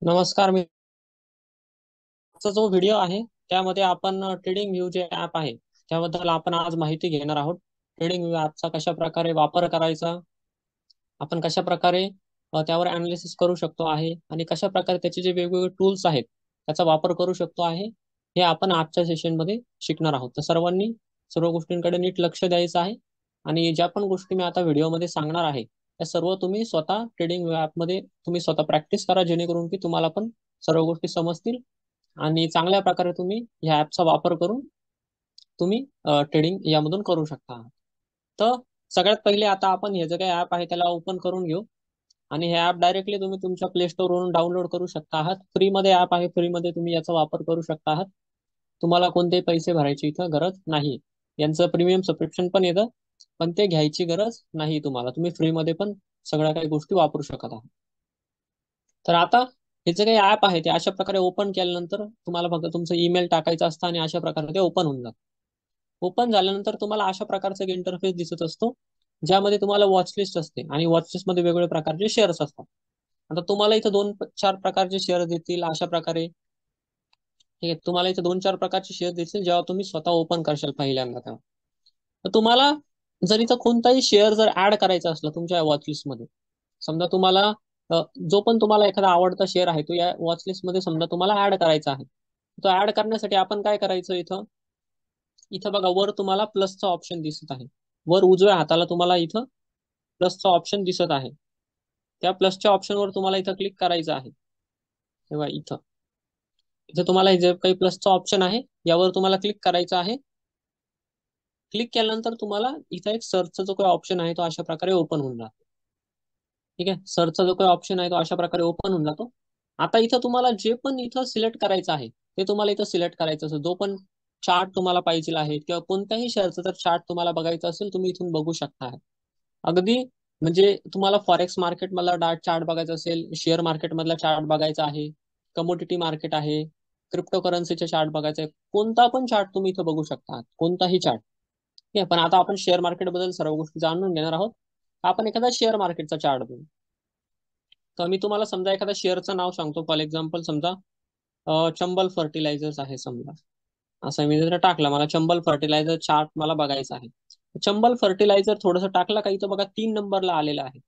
नमस्कार जो व्हिडिओ आहे त्यामध्ये आपण ट्रेडिंग व्ह्यू जे ऍप आहे त्याबद्दल आपण आज माहिती घेणार आहोत. ट्रेडिंग व्ह्यू ऍपचा कशा प्रकारे वापर करायचा, आपण कशा प्रकारे त्यावर अनालिसिस करू शकतो आहे आणि कशा प्रकारे त्याचे जे वेगवेगळे टूल्स आहेत त्याचा वापर करू शकतो आहे, हे आपण आजच्या सेशनमध्ये शिकणार आहोत. तर सर्वांनी सर्व गोष्टींकडे नीट लक्ष द्यायचं आहे आणि ज्या पण गोष्टी मी आता व्हिडिओमध्ये सांगणार आहे त्या सर्व तुम्ही स्वतः ट्रेडिंग व्ह्यू ऍपमध्ये तुम्ही स्वतः प्रॅक्टिस करा, जेणेकरून की तुम्हाला पण सर्व गोष्टी समजतील आणि चांगल्या प्रकारे तुम्ही ह्या ऍपचा वापर करून तुम्ही ट्रेडिंग यामधून करू शकता. तर सगळ्यात पहिले आता आपण हे जे काही ऍप आहे त्याला ओपन करून घेऊ आणि हे ऍप डायरेक्टली तुम्ही तुमच्या प्ले स्टोर वरून डाउनलोड करू शकता आहात. फ्रीमध्ये ऍप आहे, फ्रीमध्ये तुम्ही याचा वापर करू शकता आहात. तुम्हाला कोणतेही पैसे भरायची इथं गरज नाही. यांचं प्रीमियम सबस्क्रिप्शन पण येतं, पण ते घ्यायची गरज नाही तुम्हाला. तुम्ही फ्रीमध्ये पण सगळ्या काही गोष्टी वापरू शकत आहात. तर आता हे जे काही ऍप आहे ते अशा प्रकारे ओपन केल्यानंतर तुम्हाला फक्त तुमचं ईमेल टाकायचं असतं आणि अशा प्रकारे ते ओपन होऊन जातं. ओपन झाल्यानंतर तुम्हाला अशा प्रकारचा एक इंटरफेस दिसत असतो, ज्यामध्ये तुम्हाला वॉचलिस्ट असते आणि वॉचलिस्ट मध्ये वेगवेगळ्या प्रकारचे शेअर्स असतात. आता तुम्हाला इथं दोन चार प्रकारचे शेअर देतील अशा प्रकारे. ठीक आहे, तुम्हाला इथे दोन चार प्रकारचे शेअर दिसतील जेव्हा तुम्ही स्वतः ओपन करशाल पहिल्यांदा तेव्हा. तर तुम्हाला जर इथं कोणताही शेअर जर ऍड करायचा असला तुमच्या वॉचलिस्ट मध्ये, समजा तुम्हाला जो पण तुम्हाला एखादा आवडता शेअर आहे तो या वॉचलिस्ट मध्ये समजा तुम्हाला ऍड करायचा आहे, तो ऍड करण्यासाठी आपण काय करायचं, इथं इथं बघा वर तुम्हाला प्लसचा ऑप्शन दिसत आहे. वर उजव्या हाताला तुम्हाला इथं प्लसचा ऑप्शन दिसत आहे. त्या प्लसच्या ऑप्शनवर तुम्हाला इथं क्लिक करायचं आहे. तेव्हा इथं इथं तुम्हाला हे जे काही प्लसचा ऑप्शन आहे यावर तुम्हाला क्लिक करायचं आहे. क्लिक केल्यानंतर तुम्हाला इथं एक सर्चचा जो काही ऑप्शन आहे तो अशा प्रकारे ओपन होऊन जातो. ठीक आहे, सर्चचा जो काही ऑप्शन आहे तो अशा प्रकारे ओपन होऊन जातो. आता इथं तुम्हाला जे पण इथं सिलेक्ट करायचं आहे ते तुम्हाला इथं सिलेक्ट करायचं असेल. जो पण चार्ट तुम्हाला पाहिजे आहे किंवा कोणत्याही शेअरचा जर चार्ट तुम्हाला बघायचा असेल तुम्ही इथून बघू शकता. अगदी म्हणजे तुम्हाला फॉरेक्स मार्केट मधला चार्ट बघायचा असेल, शेअर मार्केट मधला चार्ट बघायचा आहे, कमोडिटी मार्केट आहे, क्रिप्टो करन्सीचे चार्ट बघायचे आहे, कोणता पण चार्ट तुम्ही इथं बघू शकता, कोणताही चार्ट. ठीक आहे, पण आता आपण शेअर मार्केट बद्दल सर्व गोष्टी जाणून घेणार आहोत. आपण एखादा शेअर मार्केटचा चार्ट बघू. तर मी तुम्हाला समजा एखाद्या शेअरचं नाव सांगतो. फॉर एक्झाम्पल समजा चंबल फर्टिलायझर्स आहे समजा. असं मी जर टाकलं, मला चंबल फर्टिलायझर चार्ट मला बघायचा आहे. चंबल फर्टिलायझर थोडंसं टाकलं का इथं बघा 3 नंबरला आलेला आहे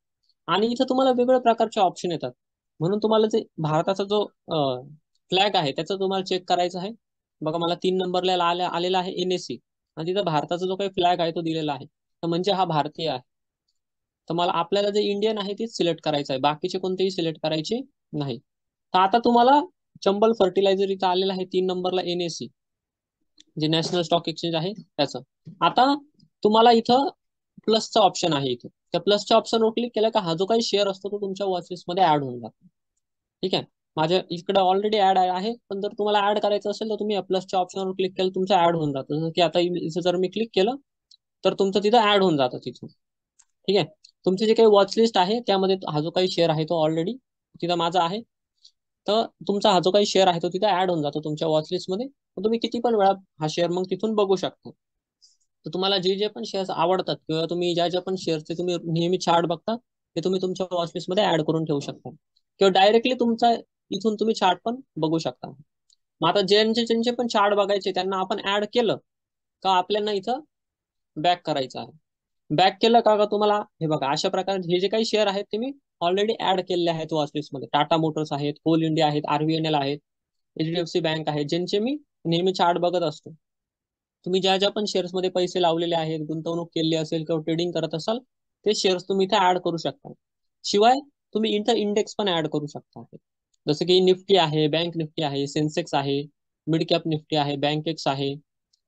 आणि इथं तुम्हाला वेगवेगळ्या प्रकारचे ऑप्शन येतात. म्हणून तुम्हाला जे भारताचा जो फ्लॅग आहे त्याचं तुम्हाला चेक करायचं आहे. बघा मला 3 नंबरला आलेला आहे NSE आणि तिथं भारताचा जो काही फ्लॅग आहे तो दिलेला आहे, तर म्हणजे हा भारतीय आहे. तर मला आपल्याला जे इंडियन आहे तेच सिलेक्ट करायचं आहे, बाकीचे कोणतेही सिलेक्ट करायचे नाही. तर आता तुम्हाला चंबल फर्टिलायझर इथं आलेलं आहे 3 नंबरला NSE, जे नॅशनल स्टॉक एक्सचेंज आहे त्याचं. आता तुम्हाला इथं प्लसचा ऑप्शन आहे. इथं त्या प्लसच्या ऑप्शनवर क्लिक केलं का हा जो काही शेअर असतो तो तुमच्या वॉचलिस्ट मध्ये ऍड होऊन जातो. ठीक आहे, माझ्या इकडे ऑलरेडी ऍड आहे, पण जर तुम्हाला ऍड करायचं असेल तर तुम्ही प्लसच्या ऑप्शनवर क्लिक केलं तुमचं ऍड होऊन जातं. जसं की आता इथं जर मी क्लिक केलं तर तुमचं तिथं ऍड होऊन जातं तिथून. ठीक आहे, तुमची जे काही वॉचलिस्ट आहे त्यामध्ये हा जो काही शेअर आहे तो ऑलरेडी तिथं माझा आहे. तर तुमचा हा जो काही शेअर आहे तो तिथे ऍड होऊन जातो तुमच्या वॉचलिस्टमध्ये. तुम्ही किती पण वेळा हा शेअर मग तिथून बघू शकता. तर तुम्हाला जे जे पण शेअर्स आवडतात किंवा तुम्ही ज्या ज्या पण शेअर्सचे तुम्ही नेहमी चार्ट बघता ते तुम्ही तुमच्या वॉचलिस्टमध्ये ऍड करून ठेवू शकता किंवा डायरेक्टली तुमचा इथून तुम्ही चार्ट पण बघू शकता. मग आता ज्यांचे ज्यांचे पण चार्ट बघायचे त्यांना आपण ऍड केलं का आपल्याला इथं बॅक करायचं आहे. बॅक केलं का तुम्हाला हे बघा अशा प्रकारे हे जे काही शेअर आहेत ते मी ऑलरेडी ऍड केलेले आहेत वॉचलिस्टमध्ये. टाटा मोटर्स आहेत, कोल इंडिया आहेत, RVNL आहेत, HDFC बँक आहे, ज्यांचे मी नेहमी चार्ट बघत असतो. तुम्ही ज्या ज्या पण शेअर्समध्ये पैसे लावलेले आहेत, गुंतवणूक केली असेल किंवा ट्रेडिंग करत असाल ते शेअर्स तुम्ही इथे ऍड करू शकता. शिवाय तुम्ही इथं इंडेक्स पण ऍड करू शकता. जसं की निफ्टी आहे, बँक निफ्टी आहे, सेन्सेक्स आहे, मिड कॅप निफ्टी आहे, बँक एक्स आहे,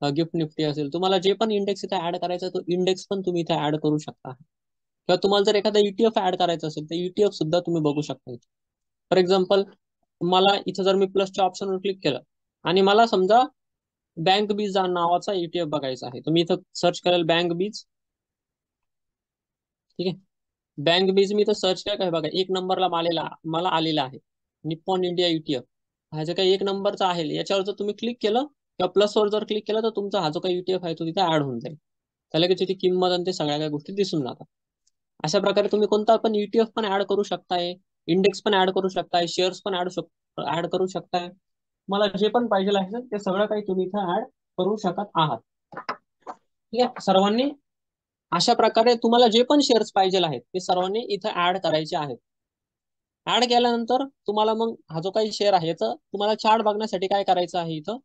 गिफ्ट निफ्टी असेल. तुम्हाला जे पण इंडेक्स इथे ऍड करायचा तो इंडेक्स पण तुम्ही इथे ऍड करू शकता. किंवा तुम्हाला जर एखादा ETF ऍड करायचा असेल तर ETF सुद्धा तुम्ही बघू शकता. फॉर एक्झाम्पल मला इथं जर मी प्लसच्या ऑप्शनवर क्लिक केलं आणि मला समजा बँक बीज नावाचा ETF बघायचा आहे, तर मी इथं सर्च करेल बँक बीज. ठीक आहे, बँक बीज मी इथं सर्च केलं काय बघा 1 नंबरला मला आलेला आहे निप्पॉन इंडिया ETF. हा जो काही 1 नंबरचा आहे याच्यावर जर तुम्ही क्लिक केलं किंवा प्लसवर जर क्लिक केलं तर तुमचा हा जो काही ETF आहे तो तिथे ऍड होऊन जाईल. त्याला की तिथे किंमत आणि ते सगळ्या काही गोष्टी दिसून जातात. अशा प्रकारे तुम्ही कोणता पण ETF पण ऍड करू शकताय. इंडेक्स पण ऍड करू शकताय, शेअर्स पण ऍड करू शकताय. मला जे पण पाहिजे आहे ते सगळं काही तुम्ही इथं ऍड करू शकत आहात. ठीक आहे, सर्वांनी अशा प्रकारे तुम्हाला जे पण शेअर्स पाहिजे आहेत ते सर्वांनी इथं ऍड करायचे आहेत. ऍड केल्यानंतर तुम्हाला मग हा जो काही शेअर आहे याचं तुम्हाला चार्ट बघण्यासाठी काय करायचं आहे इथं.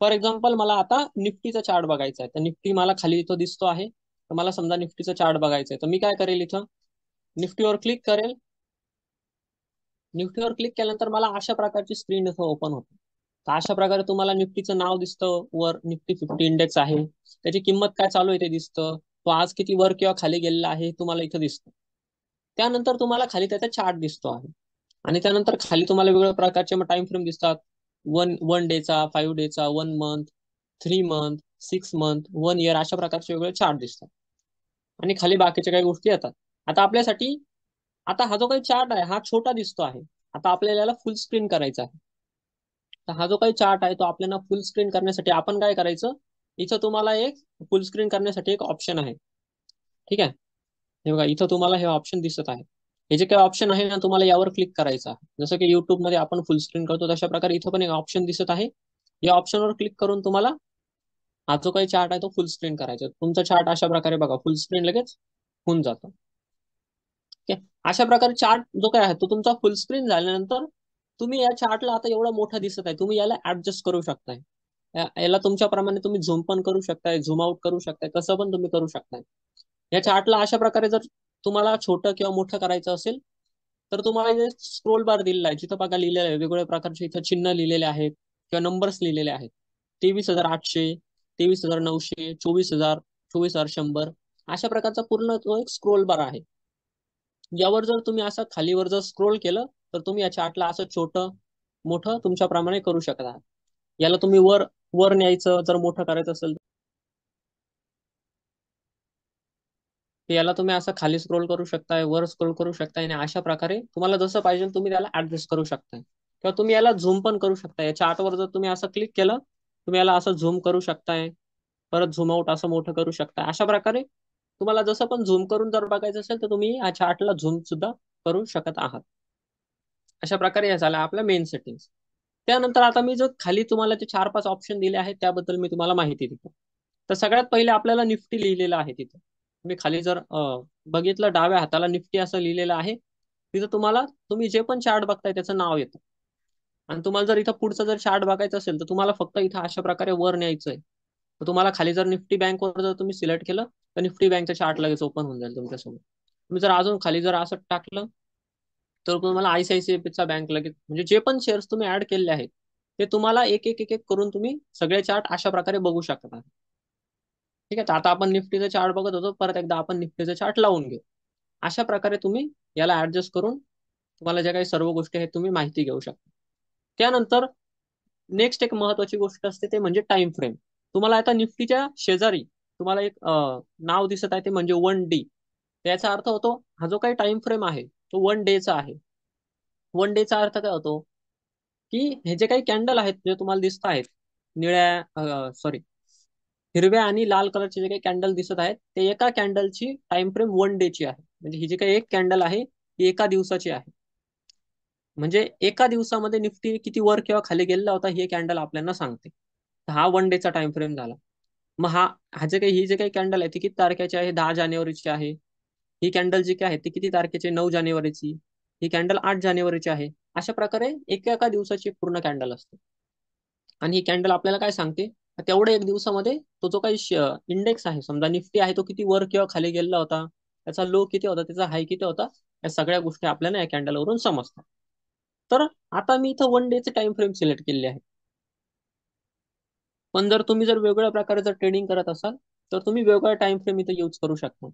फॉर एक्झाम्पल मला आता निफ्टीचा चार्ट बघायचा आहे, तर निफ्टी मला खाली इथं दिसतो आहे. तर मला समजा निफ्टीचा चार्ट बघायचा आहे, तर मी काय करेल, इथं निफ्टीवर क्लिक करेल. निफ्टीवर क्लिक केल्यानंतर मला अशा प्रकारची स्क्रीन इथं ओपन होते. तर अशा प्रकारे तुम्हाला निफ्टीचं नाव दिसतं, वर निफ्टी 50 इंडेक्स आहे, त्याची किंमत काय चालू आहे ते दिसतं, तो आज किती वर किंवा खाली गेलेला आहे तुम्हाला इथं दिसतं. त्यानंतर तुम्हाला खाली त्याचा चार्ट दिसतो आहे. आणि त्यानंतर खाली तुम्हाला वेगवेगळ्या प्रकारचे टाइम फ्रेम दिसतात. वन वन डेचा, 5 डेचा, 1 मंथ, 3 मंथ, 6 मंथ, 1 इयर, अशा प्रकारचे वेगवेगळे चार्ट दिसतात. आणि खाली बाकीच्या काही गोष्टी येतात. आता आपल्यासाठी आता हा जो काही चार्ट आहे हा छोटा दिसतो आहे. आता आपल्याला याला फुल स्क्रीन करायचा आहे. तर हा जो काही चार्ट आहे तो आपल्याला फुल स्क्रीन करण्यासाठी आपण काय करायचं, इथं तुम्हाला एक फुल स्क्रीन करण्यासाठी एक ऑप्शन आहे. ठीक आहे, हे बघा इथं तुम्हाला हे ऑप्शन दिसत आहे. हे जे काही ऑप्शन आहे ना, तुम्हाला यावर क्लिक करायचं आहे. जसं की युट्यूब मध्ये आपण फुल स्क्रीन करतो तशा प्रकारे इथं पण एक ऑप्शन दिसत आहे. या ऑप्शनवर क्लिक करून तुम्हाला हा जो काही चार्ट आहे तो फुल स्क्रीन करायचा. तुमचा चार्ट अशा प्रकारे बघा फुल स्क्रीन लगेच होऊन जातो. ओके, अशा प्रकारे चार्ट जो काय आहे तो तुमचा फुल स्क्रीन झाल्यानंतर तुम्ही या चार्टला आता एवढा मोठा दिसत आहे, तुम्ही याला ऍडजस्ट करू शकताय. याला तुमच्याप्रमाणे तुम्ही झूम पण करू शकताय, झूम आउट करू शकताय, कसं पण तुम्ही करू शकताय. या चार्टला अशा प्रकारे जर तुम्हाला छोटं किंवा मोठं करायचं असेल तर तुम्हाला इथे स्क्रोल बार दिलेला आहे, जिथं बघा लिहिलेलं आहे वेगवेगळ्या प्रकारचे इथं चिन्ह लिहिलेले आहेत किंवा नंबर्स लिहिलेले आहेत. 23,800, 23,900, 24,000, 24,100, अशा प्रकारचा पूर्ण तो एक स्क्रोल बार आहे. यावर जर तुम्ही असं खालीवर जर स्क्रोल केलं तर तुम्ही या चार्टला असं छोटं मोठं तुमच्याप्रमाणे करू शकता. याला तुम्ही वर वर न्यायचं जर मोठं करायचं असेल तर याला तुम्ही असं खाली स्क्रोल करू शकताय, वर स्क्रोल करू शकताय, आणि अशा प्रकारे तुम्हाला जसं पाहिजे तुम्ही त्याला ऍडजस्ट करू शकताय. किंवा तुम्ही याला झूम पण करू शकताय. या चार्टवर जर तुम्ही असं क्लिक केलं तुम्ही याला असं झूम करू शकताय, परत झूम आउट असं मोठं करू शकताय. अशा प्रकारे तुम्हाला जसं पण झूम करून जर बघायचं असेल तर तुम्ही या चार्टला झूम सुद्धा करू शकत आहात. अशा प्रकारे हे झालं आपल्या मेन सेटिंग्स. त्यानंतर आता मी जो खाली तुम्हाला ते 4-5 ऑप्शन दिले आहेत त्याबद्दल मी तुम्हाला माहिती देतो. तर सगळ्यात पहिले आपल्याला निफ्टी लिहिलेलं आहे तिथं. तुम्ही खाली जर बघितलं डाव्या हाताला निफ्टी असं लिहिलेलं आहे. तिथं तुम्हाला तुम्ही जे पण चार्ट बघताय त्याचं नाव येतं. आणि तुम्हाला जर इथं पुढचं जर चार्ट बघायचं असेल तर तुम्हाला फक्त इथं अशा प्रकारे वर न्यायचंय. तर तुम्हाला खाली जर निफ्टी बँकवर जर तुम्ही सिलेक्ट केलं तर निफ्टी बँकचं चार्ट लगेच ओपन होऊन जाईल तुमच्यासमोर. तुम्ही जर अजून खाली जर असं टाकलं तर तुम्हाला आयसीआयसीआयचा बँक लगेच, म्हणजे जे पण शेअर्स तुम्ही ऍड केले आहेत ते तुम्हाला एक एक एक एक करून तुम्ही सगळे चार्ट अशा प्रकारे बघू शकता. ठीक आहे, तर आता आपण निफ्टीचा चार्ट बघत होतो, परत एकदा आपण निफ्टीचा चार्ट लावून घेऊ. अशा प्रकारे तुम्ही याला ऍडजस्ट करून तुम्हाला ज्या काही सर्व गोष्टी आहेत तुम्ही माहिती घेऊ शकता. त्यानंतर नेक्स्ट एक महत्वाची गोष्ट असते ते म्हणजे टाइम फ्रेम. तुम्हाला आता निफ्टीच्या शेजारी तुम्हाला एक नाव दिसत आहे ते म्हणजे 1 डे. त्याचा अर्थ होतो हा जो काही टाइम फ्रेम आहे तो 1 डेचा आहे. 1 डेचा अर्थ काय होतो की हे जे काही कॅन्डल आहेत जे तुम्हाला दिसत आहेत निळ्या सॉरी हिरव्या आणि लाल कलरचे जे काही कॅन्डल दिसत आहेत ते एका कॅन्डलची टाइम फ्रेम 1 डेची आहे. म्हणजे ही जी काही एक कॅन्डल आहे ती एका दिवसाची आहे. म्हणजे एका दिवसामध्ये निफ्टी किती वर किंवा खाली गेलेला होता हे कॅन्डल आपल्याला सांगते. हा 1 डेचा टाइम फ्रेम झाला. मग हा जे काही ही जे काही कॅन्डल आहे ती किती तारखेची आहे, 10 जानेवारीची आहे. ही कॅन्डल जी काय आहे ती किती तारखेची, 9 जानेवारीची. ही कॅन्डल 8 जानेवारीची आहे. अशा प्रकारे एका दिवसाची पूर्ण कॅन्डल असते. आणि ही कॅन्डल आपल्याला काय सांगते, तेवढ्या एक दिवसामध्ये तो जो काही इंडेक्स आहे समजा निफ्टी आहे तो किती वर किंवा खाली गेलेला होता, त्याचा लो किती होता, त्याचा हाय किती होता, या सगळ्या गोष्टी आपल्याला या कॅन्डलवरून समजतात. तर आता मी इथं 1 डेचे टाइम फ्रेम सिलेक्ट केलेले आहे. पण जर तुम्ही जर वेगवेगळ्या प्रकारे जर ट्रेडिंग करत असाल तर तुम्ही वेगवेगळ्या टाइम फ्रेम इथं यूज करू शकता.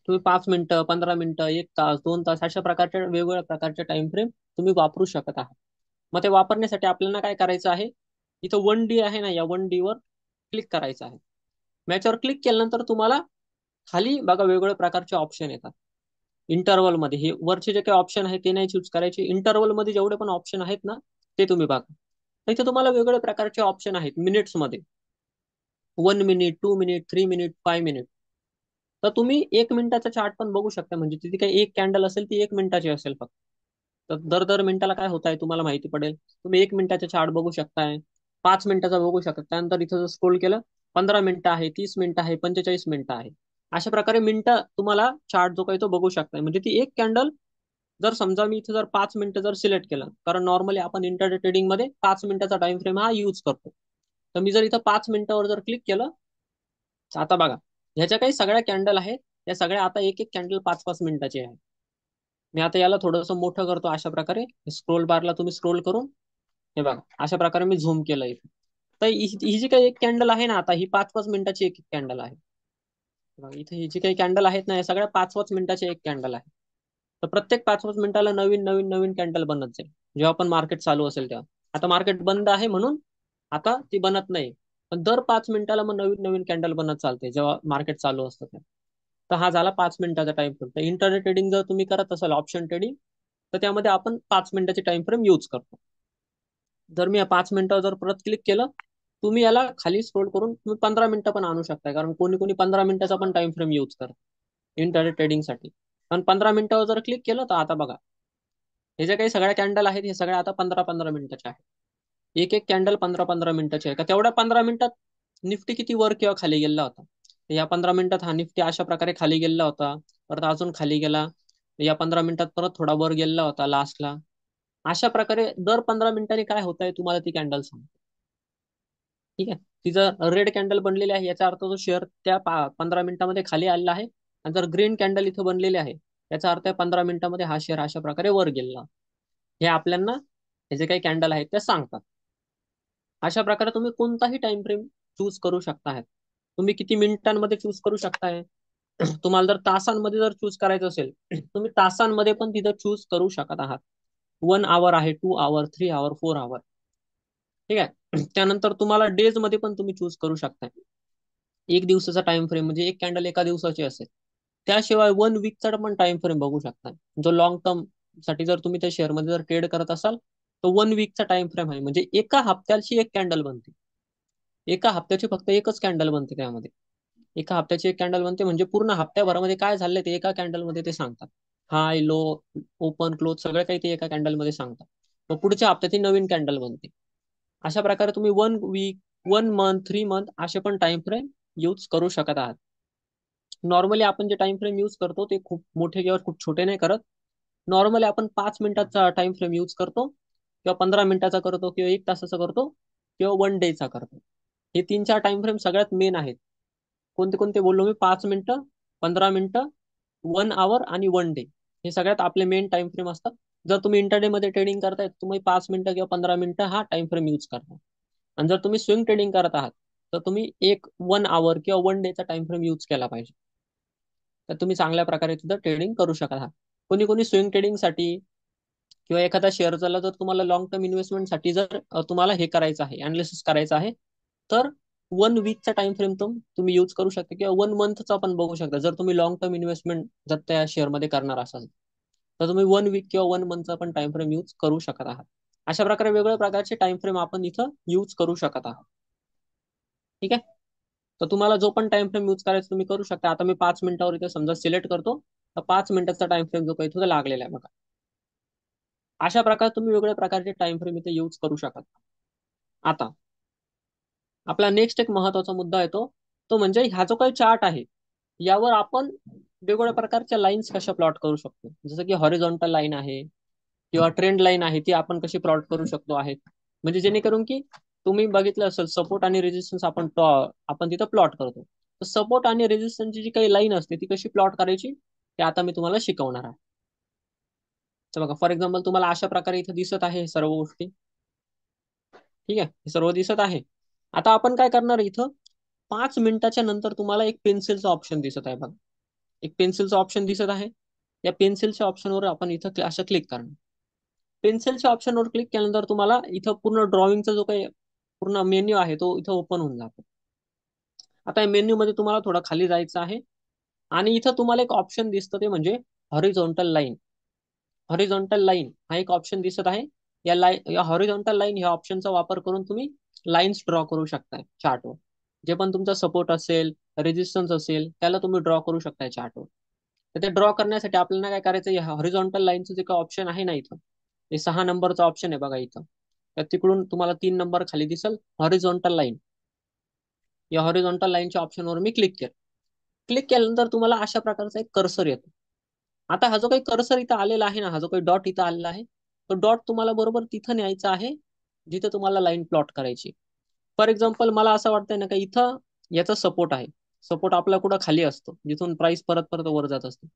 तुम्ही 5 मिनिटं, 15 मिनिटं, 1 तास, 2 तास अशा प्रकारच्या वेगवेगळ्या प्रकारच्या टाइम फ्रेम तुम्ही वापरू शकत आहात. मग ते वापरण्यासाठी आपल्याला काय करायचं आहे, इथं 1 डे आहे ना, या 1 डे वर क्लिक करायचं आहे. मॅचवर क्लिक केल्यानंतर तुम्हाला खाली बघा वेगवेगळ्या प्रकारचे ऑप्शन येतात. इंटरवल मध्ये हे वरचे जे काही ऑप्शन आहे ते नाही चूज करायचे. इंटरवल मध्ये जेवढे पण ऑप्शन आहेत ना ते तुम्ही बघा. तर इथे तुम्हाला वेगवेगळ्या प्रकारचे ऑप्शन आहेत मिनिट्स मध्ये. 1 मिनिट, 2 मिनिट, 3 मिनिट, 5 मिनिट. तर तुम्ही 1 मिनिटाचा चार्ट पण बघू शकता. म्हणजे तिथे काही एक कॅन्डल असेल ती 1 मिनिटाची असेल फक्त. तर दर दर मिनिटाला काय होत आहे तुम्हाला माहिती पडेल. तुम्ही 1 मिनिटाचा चार्ट बघू शकताय, 5 मिनिटाचा बघू शकता. त्यानंतर इथं जर स्क्रोल केलं, 15 मिनिटं आहे, 30 मिनिटं आहे, 45 मिनिटं आहे. अशा प्रकारे मिनिटं तुम्हाला चार्ट जो काही तो बघू शकताय. म्हणजे ती एक कॅन्डल, जर समजा मी इथे जर 5 मिनिटं जर सिलेक्ट केलं, कारण नॉर्मली आपण इंटरडे ट्रेडिंग मध्ये 5 मिनिटाचा टाइम फ्रेम हा यूज करतो. तर मी जर इथं 5 मिनिटावर जर क्लिक केलं, तर आता बघा, ह्याच्या काही सगळ्या कॅन्डल आहेत, त्या सगळ्या आता एक एक कॅन्डल 5-5 मिनिटाची आहे. मी आता याला थोडंसं मोठं करतो अशा प्रकारे. स्क्रोल बारला तुम्ही स्क्रोल करून हे बघा, अशा प्रकारे मी झूम केलं इथे. तर ही जी काही एक कॅन्डल आहे ना, आता ही 5-5 मिनिटाची एक एक कॅन्डल आहे. बघा, इथे ही जी काही कॅन्डल आहेत ना, या सगळ्या 5-5 मिनिटाची एक कॅन्डल आहे. तर प्रत्येक 5-5 मिनिटाला नवीन नवीन नवीन कॅन्डल बनत जाईल, जेव्हा पण मार्केट चालू असेल तेव्हा. आता मार्केट बंद आहे म्हणून आता ती बनत नाही, पण दर 5 मिनिटाला मग नवीन नवीन कॅन्डल बनत चालते जेव्हा मार्केट चालू असतं तेव्हा. तर हा झाला 5 मिनिटाचा टाइम फ्रेम. तर इंटरनेट ट्रेडिंग जर तुम्ही करत असाल, ऑप्शन ट्रेडिंग, तर त्यामध्ये आपण 5 मिनिटाची टाइम फ्रेम यूज करतो. जर मी या 5 मिनिटावर जर परत क्लिक केलं, तुम्ही याला खाली स्क्रोल करून तुम्ही 15 मिनिटं पण आणू शकताय, कारण कोणी कोणी 15 मिनिटाचा पण टाइम फ्रेम यूज करतात इंटरनेट ट्रेडिंगसाठी. पण 15 मिनिटावर जर क्लिक केलं, तर आता बघा, हे जे काही सगळ्या कॅन्डल आहेत, हे सगळ्या आता 15-15 मिनिटाच्या आहेत. एक एक कॅन्डल 15-15 मिनिटाची आहे. का तेवढ्या 15 मिनिटात निफ्टी किती वर किंवा खाली गेला होता? तर या 15 मिनिटात हा निफ्टी अशा प्रकारे खाली गेला होता, परत अजून खाली गेला, या 15 मिनिटात परत थोडा वर गेला होता लास्टला. अशा प्रकारे दर 15 मिनिटांनी काय होत आहे तुम्हाला ती कॅन्डल सांगते. ठीक आहे. तिचं रेड कॅन्डल बनलेली आहे, याचा अर्थ तो शेअर त्या 15 मिनिटामध्ये खाली आलेला आहे. आणि जर ग्रीन कॅन्डल इथं बनलेली आहे, याचा अर्थ 15 मिनिटामध्ये हा शेअर अशा प्रकारे वर गेला. हे आपल्याला हे जे काही कॅन्डल आहेत त्या सांगतात. अशा प्रकारे तुम्ही कोणताही टाइम फ्रेम चूज करू शकता. तुम्ही किती मिनिटांमध्ये चूज करू शकताय. तुम्हाला जर तासांमध्ये जर चूज करायचं असेल, तुम्ही तासांमध्ये पण तिथं चूज करू शकत आहात. 1 आवर आहे, 2 आवर, 3 आवर, 4 आवर. ठीक आहे. त्यानंतर तुम्हाला डेज मध्ये पण तुम्ही चूज करू शकताय. एक दिवसाचा टाइम फ्रेम म्हणजे एक कॅन्डल एका दिवसाची असेल. त्याशिवाय 1 वीकचा पण टाइम फ्रेम बघू शकता. जो लॉंग टर्म साठी जर तुम्ही त्या शेअरमध्ये जर ट्रेड करत असाल, तर 1 वीकचा टाइम फ्रेम आहे. म्हणजे एका हप्त्याची एक कॅन्डल बनते. एका हप्त्याची फक्त एकच कॅन्डल बनते त्यामध्ये. एका हप्त्याची एक कॅन्डल बनते, म्हणजे पूर्ण हप्त्याभरामध्ये काय झालंय ते एका कॅन्डलमध्ये ते सांगतात. हाय, लो, ओपन, क्लोज सगळं काही ते एका कॅन्डलमध्ये सांगतात. मग पुढच्या हप्त्याची नवीन कॅन्डल बनते. अशा प्रकारे तुम्ही 1 वीक, 1 मंथ, 3 मंथ असे पण टाइम फ्रेम यूज करू शकत आहात. नॉर्मली आपण जे टाइम फ्रेम यूज करतो ते खूप मोठे किंवा खूप छोटे नाही करत. नॉर्मली आपण 5 मिनिटाचा टाइम फ्रेम यूज करतो, किंवा 15 मिनिटाचा करतो, किंवा 1 तासाचा करतो, किंवा 1 डेचा करतो. हे 3-4 टाइम फ्रेम सगळ्यात मेन आहेत. कोणते कोणते बोललो मी? 5 मिनिटं, 15 मिनिटं, 1 आवर आणि 1 डे. हे सगळ्यात आपले मेन टाइम फ्रेम असतात. जर तुम्ही इंटरडे मध्ये ट्रेडिंग करताय, तुम्ही 5 मिनिटं किंवा 15 मिनिटं हा टाइम फ्रेम यूज करता. आणि जर तुम्ही स्विंग ट्रेडिंग करत आहात, तर तुम्ही 1 आवर किंवा 1 डेचा टाइम फ्रेम यूज केला पाहिजे. तर तुम्ही चांगल्या प्रकारे तिथं ट्रेडिंग करू शकत आहात. कोणी कोणी स्विंग ट्रेडिंगसाठी किंवा एखादा शेअरचा जर तुम्हाला लॉंग टर्म इन्व्हेस्टमेंटसाठी जर तुम्हाला हे करायचं आहे, अनालिसिस करायचं आहे, तर 1 वीकचा टाइम फ्रेम तुम्ही यूज करू शकता, किंवा 1 मंथचा पण बघू शकता. जर तुम्ही लॉंग टर्म इन्व्हेस्टमेंट जर त्या शेअरमध्ये करणार असाल, तर तुम्ही 1 वीक किंवा 1 मंथचा पण टाइम फ्रेम यूज करू शकत आहात. अशा प्रकारे वेगवेगळ्या प्रकारचे टाइम फ्रेम आपण इथं यूज करू शकत आहात. ठीक आहे. तर तुम्हाला जो पण टाइम फ्रेम यूज करायचा तुम्ही करू शकता. आता मी 5 मिनिटावर इथे समजा सिलेक्ट करतो, तर 5 मिनिटाचा टाइम फ्रेम जो काही तुझा लागलेला आहे बघा. अशा प्रकारे तुम्ही वेगवेगळ्या प्रकारचे टाइम फ्रेम इथे यूज करू शकता. आता आपला नेक्स्ट एक महत्वाचा मुद्दा येतो, तो म्हणजे हा जो काही चार्ट आहे, यावर आपण वेगवेगळ्या प्रकारच्या लाईन्स कशा प्लॉट करू शकतो. जसं की हॉरिझॉन्टल लाईन आहे, किंवा ट्रेंड लाईन आहे, ती आपण कशी प्लॉट करू शकतो आहेत. म्हणजे जेणेकरून की तुम्ही बघितलं असेल, सपोर्ट आणि रेजिस्टन्स आपण तिथं प्लॉट करतो. तर सपोर्ट आणि रेजिस्टन्सची जी काही लाईन असते ती कशी प्लॉट करायची, ते आता मी तुम्हाला शिकवणार आहे. तर बघा, फॉर एक्झाम्पल तुम्हाला अशा प्रकारे इथे दिसत आहे हे सर्व गोष्टी. ठीक आहे, हे सर्व दिसत आहे. आता आपण काय करणार इथं, 5 मिनिटाच्या नंतर तुम्हाला एक पेन्सिलचा ऑप्शन दिसत आहे बघा. एक पेन्सिलचा ऑप्शन दिसत आहे. या पेन्सिलच्या ऑप्शनवर आपण इथं असं क्लिक करणार. पेन्सिलच्या ऑप्शनवर क्लिक केल्यानंतर तुम्हाला इथं पूर्ण ड्रॉइंगचा जो काही पूर्ण मेन्यू आहे तो इथं ओपन होऊन जातो. आता या मेन्यू मध्ये तुम्हाला थोडं खाली जायचं आहे, आणि इथं तुम्हाला एक ऑप्शन दिसतं, ते म्हणजे हॉरिझॉन्टल लाईन. हॉरिझॉन्टल लाईन हा एक ऑप्शन दिसत आहे. या हॉरिझॉन्टल लाईन ह्या ऑप्शनचा वापर करून तुम्ही लाईन्स ड्रॉ करू शकताय चार्टवर. जे पण तुमचा सपोर्ट असेल, रेजिस्टन्स असेल, त्याला तुम्ही ड्रॉ करू शकताय चार्टवर. तर ते ड्रॉ करण्यासाठी आपल्याला काय करायचं, हॉरिझॉन्टल लाईनचं जे काही ऑप्शन आहे ना इथं, हे 6 नंबरचा ऑप्शन आहे बघा इथं. तर तिकडून तुम्हाला 3 नंबर खाली दिसल हॉरिझॉन्टल लाईन. या हॉरिझॉन्टल लाईनच्या ऑप्शनवर मी क्लिक केलं. क्लिक केल्यानंतर तुम्हाला अशा प्रकारचा एक कर्सर येतो. आता हा जो काही कर्सर इथं आलेला आहे ना, हा जो काही डॉट इथं आलेला आहे, तो डॉट तुम्हाला बरोबर तिथं न्यायचा आहे जिथं तुम्हाला लाईन प्लॉट करायची. फॉर एक्झाम्पल मला असं वाटतंय ना का इथं याचा सपोर्ट आहे. सपोर्ट आपला कुठं खाली असतो जिथून प्राइस परत परत वर जात असते.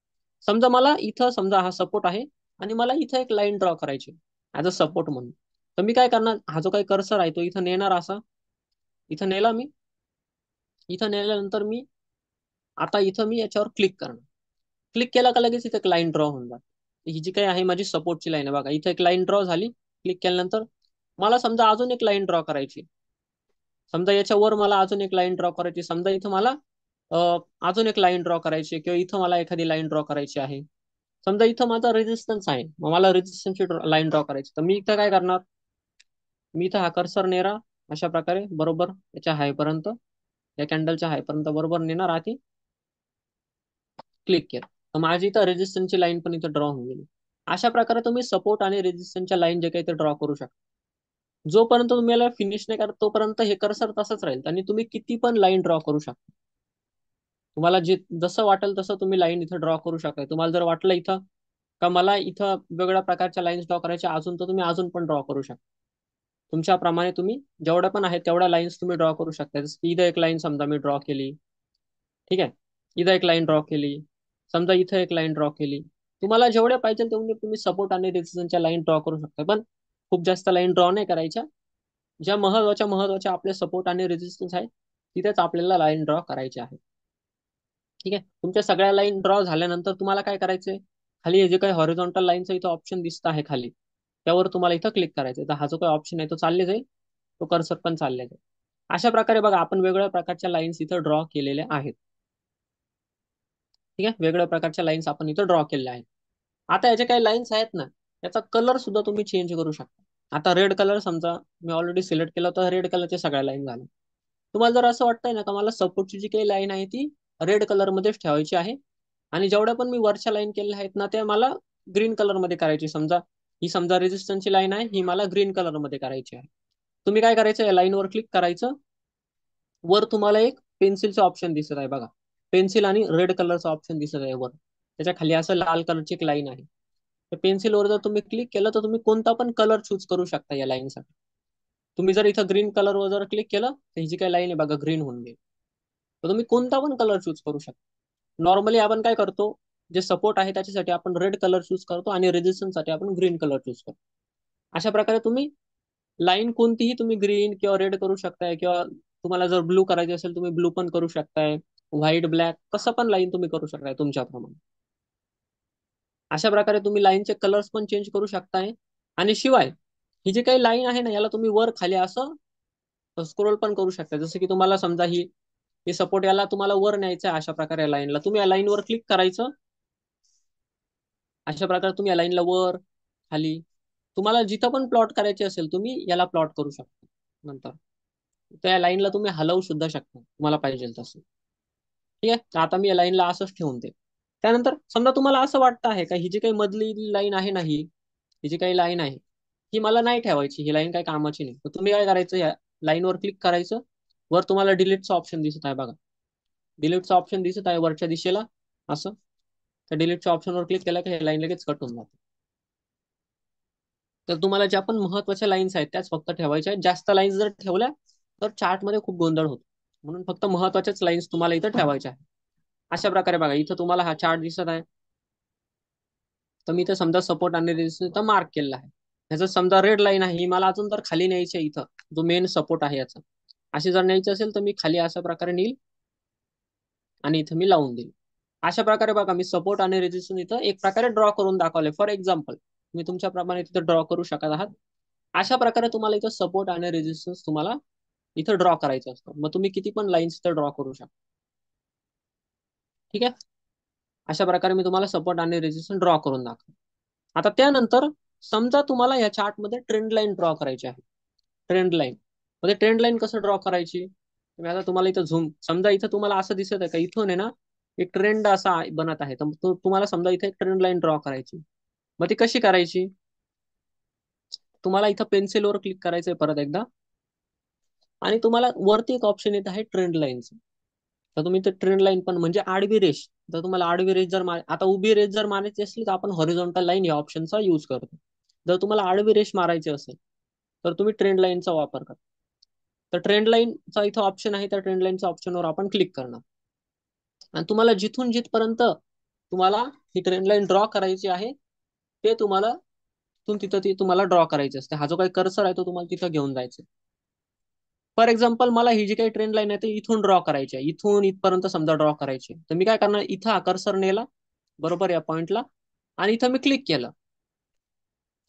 समजा मला इथं समजा हा सपोर्ट आहे आणि मला इथं एक लाईन ड्रॉ करायची ऍज अ सपोर्ट म्हणून. तर मी काय करणार, हा जो काही कर्सर आहे तो इथं नेणार असा. इथं नेला मी. इथं नेल्यानंतर मी आता इथं मी याच्यावर क्लिक करणार. क्लिक केला का लगेच इथं एक लाईन ड्रॉ होऊन जाते. ही जी काही आहे माझी सपोर्टची लाईन आहे बघा, इथं एक लाईन ड्रॉ झाली. क्लिक केल्यानंतर मला समजा अजून एक लाईन ड्रॉ करायची. समजा याच्यावर मला अजून एक लाईन ड्रॉ करायची. समजा इथं मला अजून एक लाईन ड्रॉ करायची किंवा इथं मला एखादी लाईन ड्रॉ करायची आहे. समजा इथं माझा रेजिस्टन्स आहे, मग मला रेजिस्टन्सची लाईन ड्रॉ करायची. तर मी इथं काय करणार, मी इथं हा कर्सर नेणार अशा प्रकारे बरोबर याच्या हायपर्यंत, या कॅन्डलच्या हायपर्यंत बरोबर नेणार आधी. क्लिक केलं तर माझी इथं रेजिस्टन्सची लाईन पण इथं ड्रॉ होऊन गेली. अशा प्रकारे तुम्ही सपोर्ट आणि रेजिस्टन्सच्या लाईन जे काही ते ड्रॉ करू शकता. जोपर्यंत तुम्ही याला फिनिश नाही करत तोपर्यंत हे कर्सर तसंच राहील आणि तुम्ही किती पण लाईन ड्रॉ करू शकता. तुम्हाला जे जसं वाटेल तसं तुम्ही लाईन इथं ड्रॉ करू शकता. तुम्हाला जर वाटलं इथं का मला इथं वेगवेगळ्या प्रकारच्या लाईन्स ड्रॉ करायच्या अजून, तर तुम्ही अजून पण ड्रॉ करू शकता. तुमच्याप्रमाणे तुम्ही जेवढ्या पण आहेत तेवढ्या लाईन्स तुम्ही ड्रॉ करू शकता. जसं की इथं एक लाईन समजा मी ड्रॉ केली. ठीक आहे. इथं एक लाईन ड्रॉ केली. समजा इथं एक लाईन ड्रॉ केली. तुम्हाला जेवढ्या पाहिजे तेवढे तुम्ही सपोर्ट आणि रेजिस्टन्सच्या लाईन ड्रॉ करू शकता. पण खूप जास्त लाईन ड्रॉ नाही करायच्या. ज्या महत्वाच्या आपले सपोर्ट आणि रेजिस्टन्स आहेत तिथेच आपल्याला लाईन ड्रॉ करायची आहे. ठीक आहे. तुमच्या सगळ्या लाईन ड्रॉ झाल्यानंतर तुम्हाला काय करायचंय, खाली हे जे काही हॉरिझॉन्टल लाईनचं इथं ऑप्शन दिसत आहे खाली, त्यावर तुम्हाला इथं क्लिक करायचं. तर हा जो काही ऑप्शन आहे तो चालले जाईल, तो कर्सर पण चालले जाईल. अशा प्रकारे बघा आपण वेगवेगळ्या प्रकारच्या लाईन्स इथं ड्रॉ केलेल्या आहेत. ठीक आहे. वेगवेगळ्या प्रकारच्या लाईन्स आपण इथं ड्रॉ केलेल्या आहेत. आता याचे काही लाईन्स आहेत ना, याचा कलर सुद्धा तुम्ही चेंज करू शकता. आता रेड कलर समजा मी ऑलरेडी सिलेक्ट केला होता, रेड कलरच्या सगळ्या लाईन झाल्या. तुम्हाला जर असं वाटतंय ना का मला सपोर्टची जी काही लाईन आहे ती रेड कलर मध्येच ठेवायची आहे आणि जेवढ्या पण मी वरच्या लाईन केलेल्या आहेत ना त्या मला ग्रीन कलर मध्ये करायची. समजा रेजिस्टन्सची लाईन आहे, ही मला ग्रीन कलर मध्ये करायची आहे. तुम्ही काय करायचं, या लाईनवर क्लिक करायचं. वर तुम्हाला एक पेन्सिलचं ऑप्शन दिसत आहे बघा. पेन्सिल आणि रेड कलरचा ऑप्शन दिसत आहे वर. त्याच्या खाली असं लाल कलरची एक लाईन आहे. तर पेन्सिलवर जर तुम्ही क्लिक केलं तर तुम्ही कोणता पण कलर चूज करू शकता या लाईनसाठी. तुम्ही जर इथं ग्रीन कलरवर जर क्लिक केलं तर ही जी काही लाईन आहे बघा ग्रीन होऊन गेली. तर तुम्ही कोणता पण कलर चूज करू शकता. नॉर्मली आपण काय करतो, जे सपोर्ट आहे त्याच्यासाठी आपण रेड कलर चूज करतो आणि रेजिस्टन्स साठी आपण ग्रीन कलर चूज करतो. अशा प्रकारे तुम्ही लाईन कोणतीही तुम्ही ग्रीन किंवा रेड करू शकताय किंवा तुम्हाला जर ब्लू करायची असेल तुम्ही ब्लू पण करू शकताय. व्हाईट ब्लॅक कसं पण लाईन तुम्ही करू शकताय तुमच्याप्रमाणे. अशा प्रकारे तुम्ही लाईनचे कलर्स पण चेंज करू शकताय. आणि शिवाय ही जी काही लाईन आहे ना याला तुम्ही वर खाली असं स्क्रोल पण करू शकता. जसं की तुम्हाला समजा ही सपोर्ट याला तुम्हाला वर न्यायचं आहे, अशा प्रकारे लाईनला तुम्ही या लाईनवर क्लिक करायचं. अशा प्रकारे तुम्ही या लाईनला वर खाली तुम्हाला जिथं पण प्लॉट करायचे असेल तुम्ही याला प्लॉट करू शकता. नंतर त्या लाईनला तुम्ही हलवू सुद्धा शकता तुम्हाला पाहिजे तसं. ठीक आहे. तर आता मी या लाईनला असंच ठेवून दे. त्यानंतर समजा तुम्हाला असं वाटतं आहे का ही जी काही मधली लाईन आहे ना, ही जी काही लाईन आहे ही मला नाही ठेवायची, ही लाईन काही कामाची नाही. तर तुम्ही काय करायचं, या लाईनवर क्लिक करायचं. वर तुम्हाला डिलीटचं ऑप्शन दिसत आहे बघा. डिलीटचं ऑप्शन दिसत आहे वरच्या दिशेला असं. तर डिलीटच्या ऑप्शनवर क्लिक केलं की हे लाईन लगेच कट होऊन जाते. तर तुम्हाला ज्या पण महत्वाच्या लाईन्स आहेत त्याच फक्त ठेवायच्या आहेत. जास्त लाईन्स जर ठेवल्या तर चार्टमध्ये खूप गोंधळ होतो. म्हणून फक्त महत्वाच्याच लाईन्स तुम्हाला इथं ठेवायच्या आहेत. अशा प्रकारे बघा इथं तुम्हाला हा चार्ट दिसत आहे. तर मी इथं समजा सपोर्ट आणि रेजिस्टन्स इथं मार्क केलेला आहे. ह्याचं समजा रेड लाईन आहे, ही मला अजून तर खाली न्यायची आहे. इथं जो मेन सपोर्ट आहे याचा अशी जर न्यायची असेल तर मी खाली अशा प्रकारे नेईल आणि इथं मी लावून देईल. अशा प्रकारे बघा मी सपोर्ट आणि रेजिस्टन्स इथं एक प्रकारे ड्रॉ करून दाखवले. फॉर एक्झाम्पल मी तुमच्याप्रमाणे तिथं ड्रॉ करू शकत आहात. अशा प्रकारे तुम्हाला इथं सपोर्ट आणि रेजिस्टन्स तुम्हाला इथं ड्रॉ करायचं असतं. मग तुम्ही किती पण लाईन्स इथं ड्रॉ करू शकता. ठीक आहे. अशा प्रकारे मी तुम्हाला सपोर्ट आणि रेजिस्टन्स ड्रॉ करून दाखवतो. आता त्यानंतर समजा तुम्हाला या चार्टमध्ये ट्रेंड लाईन ड्रॉ करायची आहे. ट्रेंड लाईन मध्ये ट्रेंड लाईन कसं ड्रॉ करायची, मी आता तुम्हाला इथं झूम समजा इथं तुम्हाला असं दिसत आहे का इथून आहे ना एक ट्रेंड असा बनत आहे. तर तुम्हाला समजा इथे एक ट्रेंड लाईन ड्रॉ करायची. मग ती कशी करायची, तुम्हाला इथं पेन्सिलवर क्लिक करायचंय परत एकदा, आणि तुम्हाला वरती एक ऑप्शन येत आहे ट्रेंड लाईनचं. तर तुम्ही ते ट्रेंड लाईन पण म्हणजे आडवी रेष. तर तुम्हाला आडवी रेष जर आता उभी रेष जर मारायची असली तर आपण हॉरिझॉन्टल लाईन या ऑप्शनचा यूज करतो. जर तुम्हाला आडवी रेष मारायची असेल तर तुम्ही ट्रेंड लाईनचा वापर करा. तर ट्रेंड लाईनचा इथं ऑप्शन आहे, त्या ट्रेंड लाईनच्या ऑप्शनवर आपण क्लिक करणार, आणि तुम्हाला जिथून जिथपर्यंत तुम्हाला ही ट्रेंड लाईन ड्रॉ करायची आहे ते तुम्हाला तिथून तिथं ती तुम्हाला ड्रॉ करायची असते. हा जो काही कर्सर आहे तो तुम्हाला तिथं घेऊन जायचा. फॉर एक्झाम्पल मला ही जी काही ट्रेंड लाईन आहे ती इथून ड्रॉ करायची आहे, इथून इथपर्यंत समजा ड्रॉ करायची आहे. तर मी काय करणार, इथं हा कर्सर नेला बरोबर या पॉइंटला, आणि इथं मी क्लिक केलं.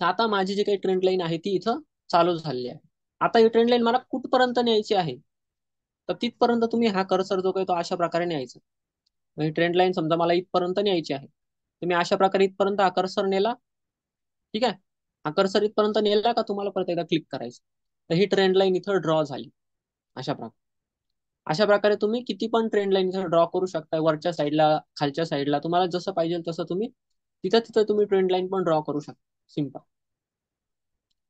तर आता माझी जी काही ट्रेंड लाईन आहे ती इथं चालू झालेली आहे. आता ही ट्रेंड लाईन मला कुठपर्यंत न्यायची आहे, तर तिथपर्यंत तुम्ही हा कर्सर जो काही तो अशा प्रकारे न्यायचा. ही ट्रेंड लाईन समजा मला इथपर्यंत न्यायची आहे, तुम्ही अशा प्रकारे इथपर्यंत हा कर्सर नेला. ठीक आहे. हा कर्सर इथपर्यंत नेला का तुम्हाला परत एकदा क्लिक करायचं. तर ही ट्रेंड लाईन इथं ड्रॉ झाली. अशा प्रकारे अशा प्रकारे तुम्ही किती पण ट्रेंड लाईन इथं ड्रॉ करू शकता. वरच्या साईडला, खालच्या साईडला, तुम्हाला जसं पाहिजे तसं तुम्ही तिथं तिथं तुम्ही ट्रेंड लाईन पण ड्रॉ करू शकता. सिंपल.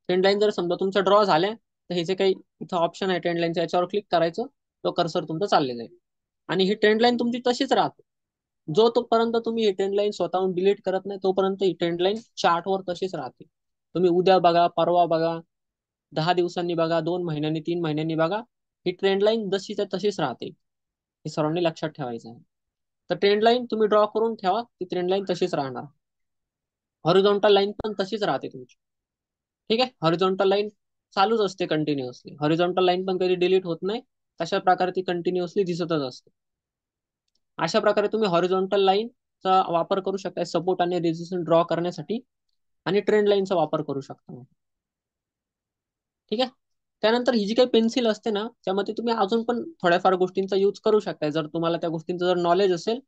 ट्रेंड लाईन जर समजा तुमच्या ड्रॉ झाल्या तर हे जे काही इथं ऑप्शन आहे ट्रेंड लाईनच्या, याच्यावर क्लिक करायचं. तो कर्सर तुमचं चालले जाईल, आणि ही ट्रेंड लाईन तुमची तशीच राहते. जो तोपर्यंत तुम्ही ही ट्रेंड लाईन स्वतःहून डिलीट करत नाही तोपर्यंत ही ट्रेंड लाईन चार्टवर तशीच राहते. तुम्ही उद्या बघा, परवा बघा, 10 दिवसांनी बघा, 2 महिन्यांनी, 3 महिन्यांनी बघा, ही ट्रेंड लाईन जशीच्या तशीच राहते. हे सर्वांनी लक्षात ठेवायचं आहे. तर ट्रेंड लाईन तुम्ही ड्रॉ करून ठेवा, ती ट्रेंड लाईन तशीच राहणार. हॉरिझॉन्टल लाईन पण तशीच राहते तुमची. ठीक आहे. हॉरिझॉन्टल लाईन चालूच असते कंटिन्युअसली. हॉरिझॉन्टल लाईन पण कधी डिलीट होत नाही. तशा प्रकारे ती कंटिन्युअसली दिसतच असते. अशा प्रकारे तुम्ही हॉरिझॉन्टल लाईनचा वापर करू शकता सपोर्ट आणि रेजिस्टन्स ड्रॉ करण्यासाठी, आणि ट्रेंड लाईनचा वापर करू शकता. ठीक आहे. त्यानंतर ही जी काही पेन्सिल असते ना, त्यामध्ये तुम्ही अजून पण थोड्याफार गोष्टींचा यूज करू शकता. जर तुम्हाला त्या गोष्टींचं जर नॉलेज असेल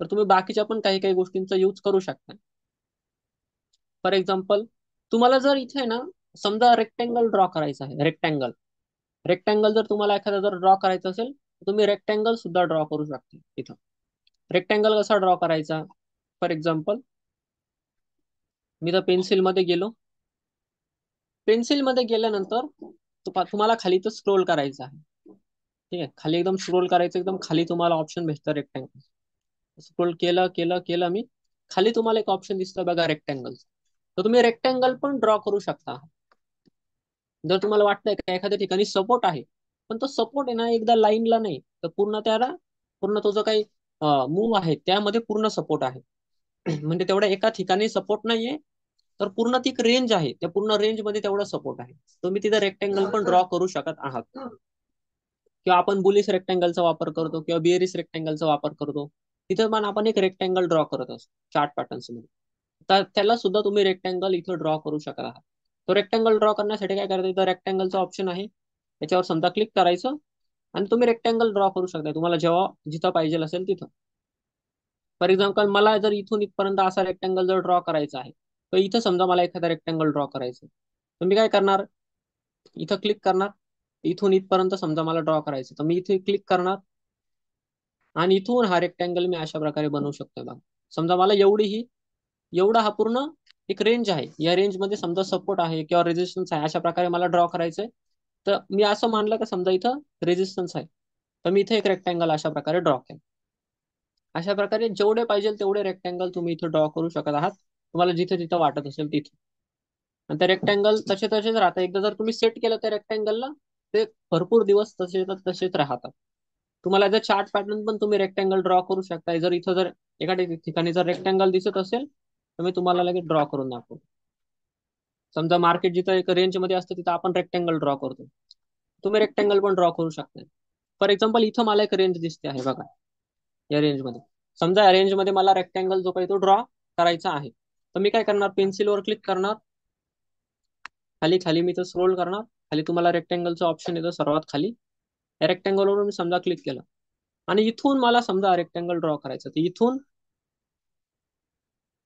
तर तुम्ही बाकीच्या पण काही काही गोष्टींचा यूज करू शकता. फॉर एक्झाम्पल, तुम्हाला जर इथे ना समजा रेक्टँगल ड्रॉ करायचा आहे, रेक्टँगल रेक्टँगल जर तुम्हाला एखादा जर ड्रॉ करायचा असेल तर तुम्ही रेक्टँगल सुद्धा ड्रॉ करू शकता इथं. रेक्टँगल कसा ड्रॉ करायचा, फॉर एक्झाम्पल मी तर पेन्सिलमध्ये गेलो. पेन्सिलमध्ये गेल्यानंतर तुम्हाला खाली तर स्क्रोल करायचं आहे. ठीक आहे. खाली एकदम स्क्रोल करायचं, एकदम खाली तुम्हाला ऑप्शन भेटतं रेक्टँगल. स्क्रोल केलं केलं केलं मी, खाली तुम्हाला एक ऑप्शन दिसतं बघा रेक्टँगल. तर तुम्ही रेक्टँगल पण ड्रॉ करू शकता. जर तुम्हाला वाटतंय का एखाद्या ठिकाणी सपोर्ट आहे, पण तो सपोर्ट आहे ना एकदा लाईनला नाही तर पूर्ण त्याला, पूर्ण तो जो काही मूव आहे त्यामध्ये पूर्ण सपोर्ट आहे. म्हणजे तेवढ्या एका ठिकाणी सपोर्ट नाहीये, तर पूर्ण ती एक रेंज आहे, त्या पूर्ण रेंज मध्ये तेवढा सपोर्ट आहे. तुम्ही तिथे रेक्टँगल पण ड्रॉ करू शकत आहात. किंवा आपण बुलिश रेक्टँगलचा वापर करतो किंवा बिअरिश रेक्टँगलचा वापर करतो. तिथे पण आपण एक रेक्टँगल ड्रॉ करत असतो चार्ट पॅटर्न्स मध्ये. तर त्याला सुद्धा तुम्ही रेक्टँगल इथं ड्रॉ करू शकत आहात. तो रेक्टँगल ड्रॉ करण्यासाठी काय करायचं, इथं रेक्टँगलचा ऑप्शन आहे, त्याच्यावर समजा क्लिक करायचं, आणि तुम्ही रेक्टँगल ड्रॉ करू शकता तुम्हाला जेव्हा जिथं पाहिजे असेल तिथं. फॉर एक्झाम्पल मला जर इथून इथपर्यंत असा रेक्टँगल जर ड्रॉ करायचा आहे, तर इथं समजा मला एखादा रेक्टँगल ड्रॉ करायचं, तर मी काय करणार, इथं क्लिक करणार. इथून इथपर्यंत समजा मला ड्रॉ करायचं, तर मी इथे क्लिक करणार, आणि इथून हा रेक्टँगल मी अशा प्रकारे बनवू शकतो बघा. समजा मला एवढा हा पूर्ण एक रेंज आहे, या रेंजमध्ये समजा सपोर्ट आहे किंवा रेजिस्टन्स आहे, अशा प्रकारे मला ड्रॉ करायचंय. तर मी असं मानलं की समजा इथं रेजिस्टन्स आहे, तर मी इथे एक रेक्टँगल अशा प्रकारे ड्रॉ केलं. अशा प्रकारे जेवढे पाहिजे तेवढे रेक्टँगल तुम्ही इथं ड्रॉ करू शकत आहात, तुम्हाला जिथे जिथं वाटत असेल तिथे. आणि ते रेक्टँगल तसे तसेच राहतात. एकदा जर तुम्ही सेट केलं त्या रेक्टँगलला, ते भरपूर दिवस तसेच राहतात. तुम्हाला जर चार्ट पॅटर्न पण तुम्ही रेक्टँगल ड्रॉ करू शकता. जर इथं जर एका ठिकाणी जर रेक्टँगल दिसत असेल तर मी तुम्हाला लगेच ड्रॉ करून दाखवतो. समजा मार्केट जिथं एक रेंज मध्ये असतं तिथं आपण रेक्टँगल ड्रॉ करतो, तुम्ही रेक्टँगल पण ड्रॉ करू शकता. फॉर एक्झाम्पल इथं मला एक रेंज दिसते आहे बघा, या रेंजमध्ये. समजा या रेंजमध्ये मला रेक्टँगल जो काही तो ड्रॉ करायचा आहे, तर मी काय करणार, पेन्सिलवर क्लिक करणार, खाली खाली मी तर स्क्रोल करणार, खाली तुम्हाला रेक्टँगलचं ऑप्शन येतं सर्वात खाली. या रेक्टँगलवर मी समजा क्लिक केलं, आणि इथून मला समजा रेक्टँगल ड्रॉ करायचं, तर इथून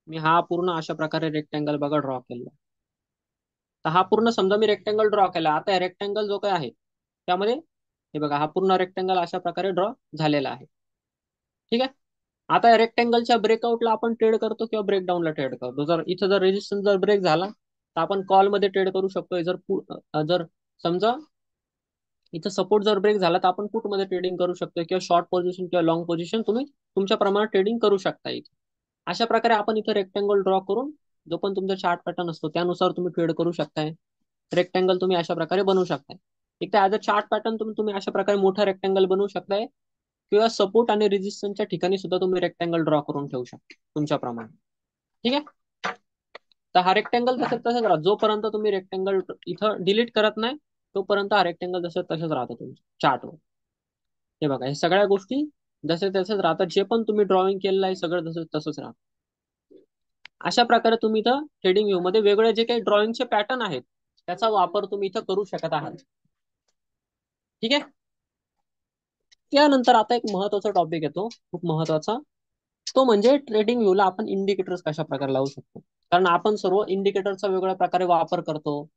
मी हा पूर्ण अशा प्रकारे रेक्टँगल बघा ड्रॉ केला. तर हा पूर्ण समजा मी रेक्टँगल ड्रॉ केला. आता रेक्टँगल जो काय आहे त्यामध्ये हे बघा, हा पूर्ण रेक्टँगल अशा प्रकारे ड्रॉ झालेला आहे. ठीक आहे. आता या रेक्टँगलच्या ब्रेकआउटला आपण ट्रेड करतो किंवा ब्रेकडाऊनला ट्रेड करतो. जर इथं जर रेजिस्टन्स जर ब्रेक झाला तर आपण कॉलमध्ये ट्रेड करू शकतोय. जर समजा इथं सपोर्ट जर ब्रेक झाला तर आपण पुटमध्ये ट्रेडिंग करू शकतो, किंवा शॉर्ट पोझिशन किंवा लॉंग पोझिशन तुम्ही तुमच्या प्रमाणात ट्रेडिंग करू शकता इथे. अशा प्रकारे आपण इथं रेक्टँगल ड्रॉ करून जो पण तुमचा चार्ट पॅटर्न असतो त्यानुसार तुम्ही ट्रेड करू शकताय. रेक्टँगल तुम्ही अशा प्रकारे बनवू शकताय. एक तर ऍज अ चार्ट पॅटर्न तुम्ही तुम्ही अशा प्रकारे मोठा रेक्टँगल बनवू शकताय, किंवा सपोर्ट आणि रेजिस्टन्सच्या ठिकाणी सुद्धा तुम्ही रेक्टँगल ड्रॉ करून ठेवू शकता तुमच्या प्रमाणे. ठीक आहे. तर हा रेक्टँगल तसंच तसंच राहतो जोपर्यंत तुम्ही रेक्टँगल इथं डिलीट करत नाही, तोपर्यंत हा रेक्टँगल जसं तसंच राहतो तुमच्या चार्टवर. हे बघा, हे सगळ्या गोष्टी जसे तसंच राहतात. जे पण तुम्ही ड्रॉइंग केलेलं आहे सगळं तसंच तसंच राहतं. अशा प्रकारे तुम्ही इथं ट्रेडिंग व्ह्यू मध्ये वेगळे जे काही ड्रॉइंगचे पॅटर्न आहेत त्याचा वापर तुम्ही इथं करू शकत आहात. ठीक आहे. त्यानंतर आता एक महत्वाचा टॉपिक येतो, खूप महत्वाचा. तो म्हणजे ट्रेडिंग व्ह्यूला आपण इंडिकेटर्स कशा प्रकारे लावू शकतो. कारण आपण सर्व इंडिकेटरचा वेगळ्या प्रकारे वापर करतो.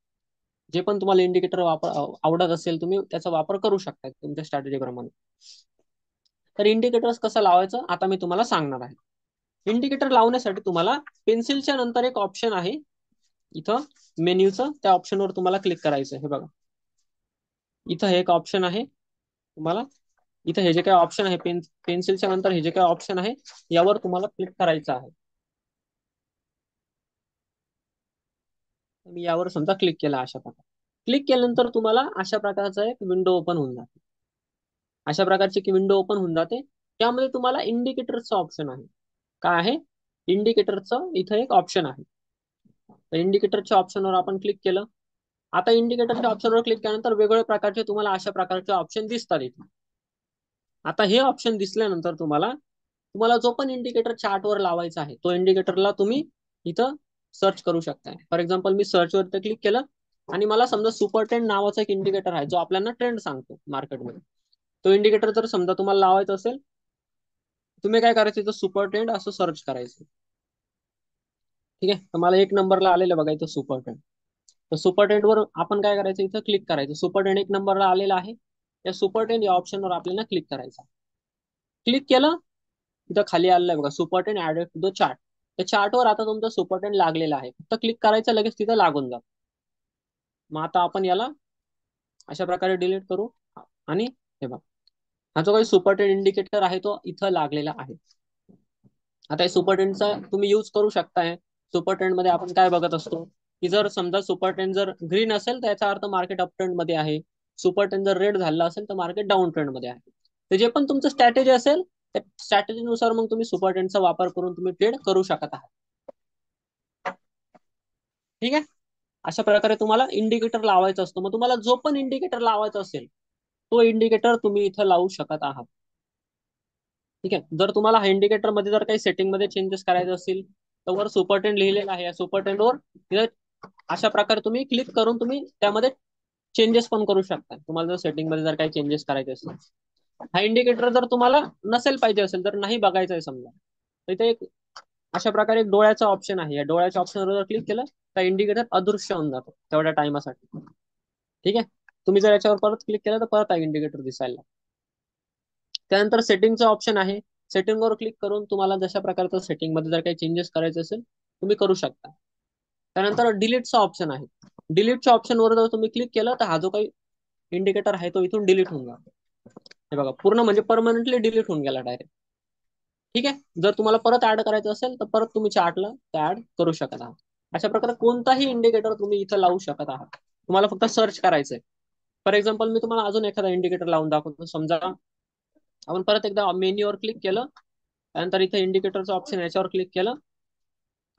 जे पण तुम्हाला इंडिकेटर आवडत असेल तुम्ही त्याचा वापर करू शकता तुमच्या स्ट्रॅटेजी प्रमाणे. तर इंडिकेटर्स कसं लावायचं आता मी तुम्हाला सांगणार आहे. इंडिकेटर लावण्यासाठी तुम्हाला पेन्सिलच्या नंतर एक ऑप्शन आहे इथं मेन्यूचं, त्या ऑप्शनवर तुम्हाला क्लिक करायचं. हे बघा, इथं हे एक ऑप्शन आहे तुम्हाला. इथं हे जे काही ऑप्शन आहे पेन्सिलच्या नंतर हे जे काही ऑप्शन आहे यावर तुम्हाला क्लिक करायचं आहे. मी यावर समजा क्लिक केला अशा प्रकारे. क्लिक केल्यानंतर तुम्हाला अशा प्रकारचा एक विंडो ओपन होऊन जाते. अशा प्रकारची की विंडो ओपन होऊन जाते. त्यामध्ये तुम्हाला इंडिकेटरचं ऑप्शन आहे. काय आहे? इंडिकेटरचं इथं एक ऑप्शन आहे. तर इंडिकेटरच्या ऑप्शनवर आपण क्लिक केलं. आता इंडिकेटरच्या ऑप्शनवर क्लिक केल्यानंतर वेगवेगळ्या प्रकारचे तुम्हाला अशा प्रकारचे ऑप्शन दिसतात इथे. आता हे ऑप्शन दिसल्यानंतर तुम्हाला तुम्हाला जो पण इंडिकेटर चार्टवर लावायचा आहे तो इंडिकेटरला तुम्ही इथं सर्च करू शकताय. फॉर एक्झाम्पल मी सर्च वरती क्लिक केलं आणि मला समजा सुपर ट्रेंड नावाचा एक इंडिकेटर आहे जो आपल्याला ट्रेंड सांगतो मार्केटमध्ये. तो इंडिकेटर जर समजा तुम्हाला लावायचा असेल, तुम्ही काय करायचं, इथं सुपर ट्रेंड असं सर्च करायचं. ठीक आहे. तर मला एक नंबरला आलेलं बघा इथं सुपर ट्रेंड. तर सुपर ट्रेंड वर आपण काय करायचं, इथं क्लिक करायचं. सुपर ट्रेंड एक नंबरला आलेला आहे. या सुपर ट्रेंड या ऑप्शनवर आपल्याला क्लिक करायचं. क्लिक केलं, तिथं खाली आलेलं आहे बघा super trend added to the chart. त्या चार्टवर आता तुमचा सुपर ट्रेंड लागलेला आहे. फक्त क्लिक करायचं, लगेच तिथं लागून जात. मग आता आपण याला अशा प्रकारे डिलीट करू. आणि हे बघा, हा जो काही सुपर ट्रेंड इंडिकेटर आहे तो इथं लागलेला आहे. आता हे सुपर ट्रेंडचा तुम्ही यूज करू शकताय. सुपर ट्रेंड मध्ये आपण काय बघत असतो की जर समजा सुपर ट्रेंड जर ग्रीन असेल तर याचा अर्थ मार्केट अप ट्रेंड मध्ये आहे. सुपर ट्रेंड जर रेड झाला असेल तर मार्केट डाऊन ट्रेंड मध्ये आहे. तर जे पण तुमचं स्ट्रॅटेजी असेल त्या स्ट्रॅटेजीनुसार मग तुम्ही सुपर ट्रेंडचा वापर करून तुम्ही ट्रेड करू शकत आहात. ठीक आहे. अशा प्रकारे तुम्हाला इंडिकेटर लावायचा असतो. मग तुम्हाला जो पण इंडिकेटर लावायचा असेल तो इंडिकेटर तुम्ही इथं लावू शकत आहात. ठीक आहे. जर तुम्हाला हा इंडिकेटर मध्ये जर काही सेटिंग मध्ये चेंजेस करायचे असतील तर वर सुपर ट्रेंड लिहिलेला आहे. या सुपर ट्रेंडवर अशा प्रकारे तुम्ही क्लिक करून तुम्ही त्यामध्ये चेंजेस पण करू शकता. तुम्हाला जर सेटिंग मध्ये जर काही चेंजेस करायचे असतील. हा इंडिकेटर जर तुम्हाला नसेल पाहिजे असेल तर नाही बघायचं आहे समजा, तर इथे एक अशा प्रकारे एक डोळ्याचा ऑप्शन आहे. या डोळ्याच्या ऑप्शनवर जर क्लिक केलं तर इंडिकेटर अदृश्य होऊन जातो तेवढ्या टाइमासाठी. ठीक आहे. तुम्ही जर याच्यावर परत क्लिक केलं तर परत हा इंडिकेटर दिसायला. त्यानंतर सेटिंगचा ऑप्शन आहे. सेटिंगवर क्लिक करून तुम्हाला जशा प्रकारचं सेटिंग मध्ये जर काही चेंजेस करायचे असेल तुम्ही करू शकता. त्यानंतर डिलीटचा ऑप्शन आहे. डिलीटच्या ऑप्शनवर जर तुम्ही क्लिक केलं तर हा जो काही इंडिकेटर आहे तो इथून डिलीट होऊन जातो. हे बघा, पूर्ण म्हणजे परमनंटली डिलीट होऊन गेला डायरेक्ट. ठीक आहे. जर तुम्हाला परत ऍड करायचं असेल तर परत तुम्ही चार्टला ऍड करू शकत आहात. अशा प्रकारे कोणताही इंडिकेटर तुम्ही इथं लावू शकत आहात. तुम्हाला फक्त सर्च करायचंय. फॉर एक्झाम्पल मी तुम्हाला अजून एखादा इंडिकेटर लावून दाखवतो. समजा आपण परत एकदा मेन्यूवर क्लिक केलं, त्यानंतर इथे इंडिकेटरचं ऑप्शन याच्यावर क्लिक केलं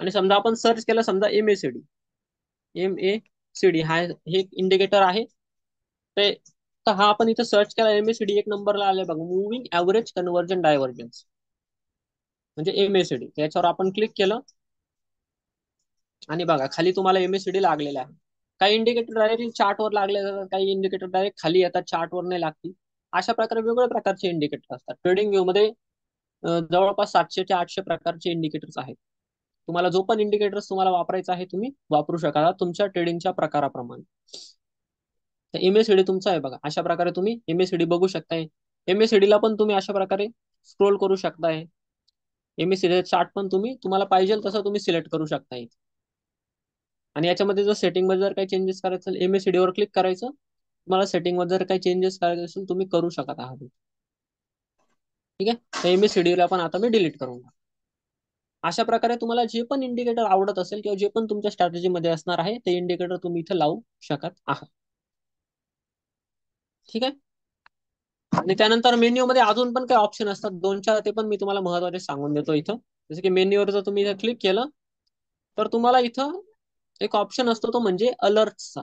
आणि समजा आपण सर्च केलं समजा MACD. MACD हा हे इंडिकेटर आहे. ते तर हा आपण इथे सर्च केला. MACD एक नंबरला आले बघा, मुव्हिंग ऍव्हरेज कन्व्हर्जन डायव्हर्जन्स म्हणजे MACD. याच्यावर आपण क्लिक केलं आणि बघा खाली तुम्हाला MACD लागलेला आहे. काही इंडिकेटर डायरेक्टली चार्टवर लागले जातात, काही इंडिकेटर डायरेक्ट खाली येतात, चार्टवर नाही लागतील. अशा प्रकारे वेगवेगळ्या प्रकारचे इंडिकेटर असतात. ट्रेडिंग व्ह्यू मध्ये जवळपास 700 ते 800 प्रकारचे इंडिकेटर्स आहेत. तुम्हाला जो पण इंडिकेटर्स तुम्हाला वापरायचा आहे तुम्ही वापरू शकाल तुमच्या ट्रेडिंगच्या प्रकाराप्रमाणे. तर MACD तुमचा आहे बघा. अशा प्रकारे तुम्ही MACD बघू शकताय. MACD ला पण तुम्ही अशा प्रकारे स्क्रोल करू शकताय. MACD चार्ट पण तुम्हाला पाहिजे तसं तुम्ही सिलेक्ट करू शकताय. आणि याच्यामध्ये जर सेटिंग मध्ये जर काही चेंजेस करायचं असेल MACD वर क्लिक करायचं. तुम्हाला सेटिंग मध्ये जर काही चेंजेस करायचे असेल तुम्ही करू शकत आहात. ठीक आहे. तर MACD ला पण आता मी डिलीट करून टाकतो. अशा प्रकारे तुम्हाला जे पण इंडिकेटर आवडत असेल किंवा जे पण तुमच्या स्ट्रॅटेजीमध्ये असणार आहे ते इंडिकेटर तुम्ही इथे लावू शकत आहात. ठीक आहे. आणि त्यानंतर मेन्यू मध्ये अजून पण काही ऑप्शन असतात 2-4, ते पण मी तुम्हाला महत्वाचे सांगून देतो इथं. जसं की मेन्यूवर जर तुम्ही इथं क्लिक केलं तर तुम्हाला इथं एक ऑप्शन असतो तो म्हणजे अलर्टचा.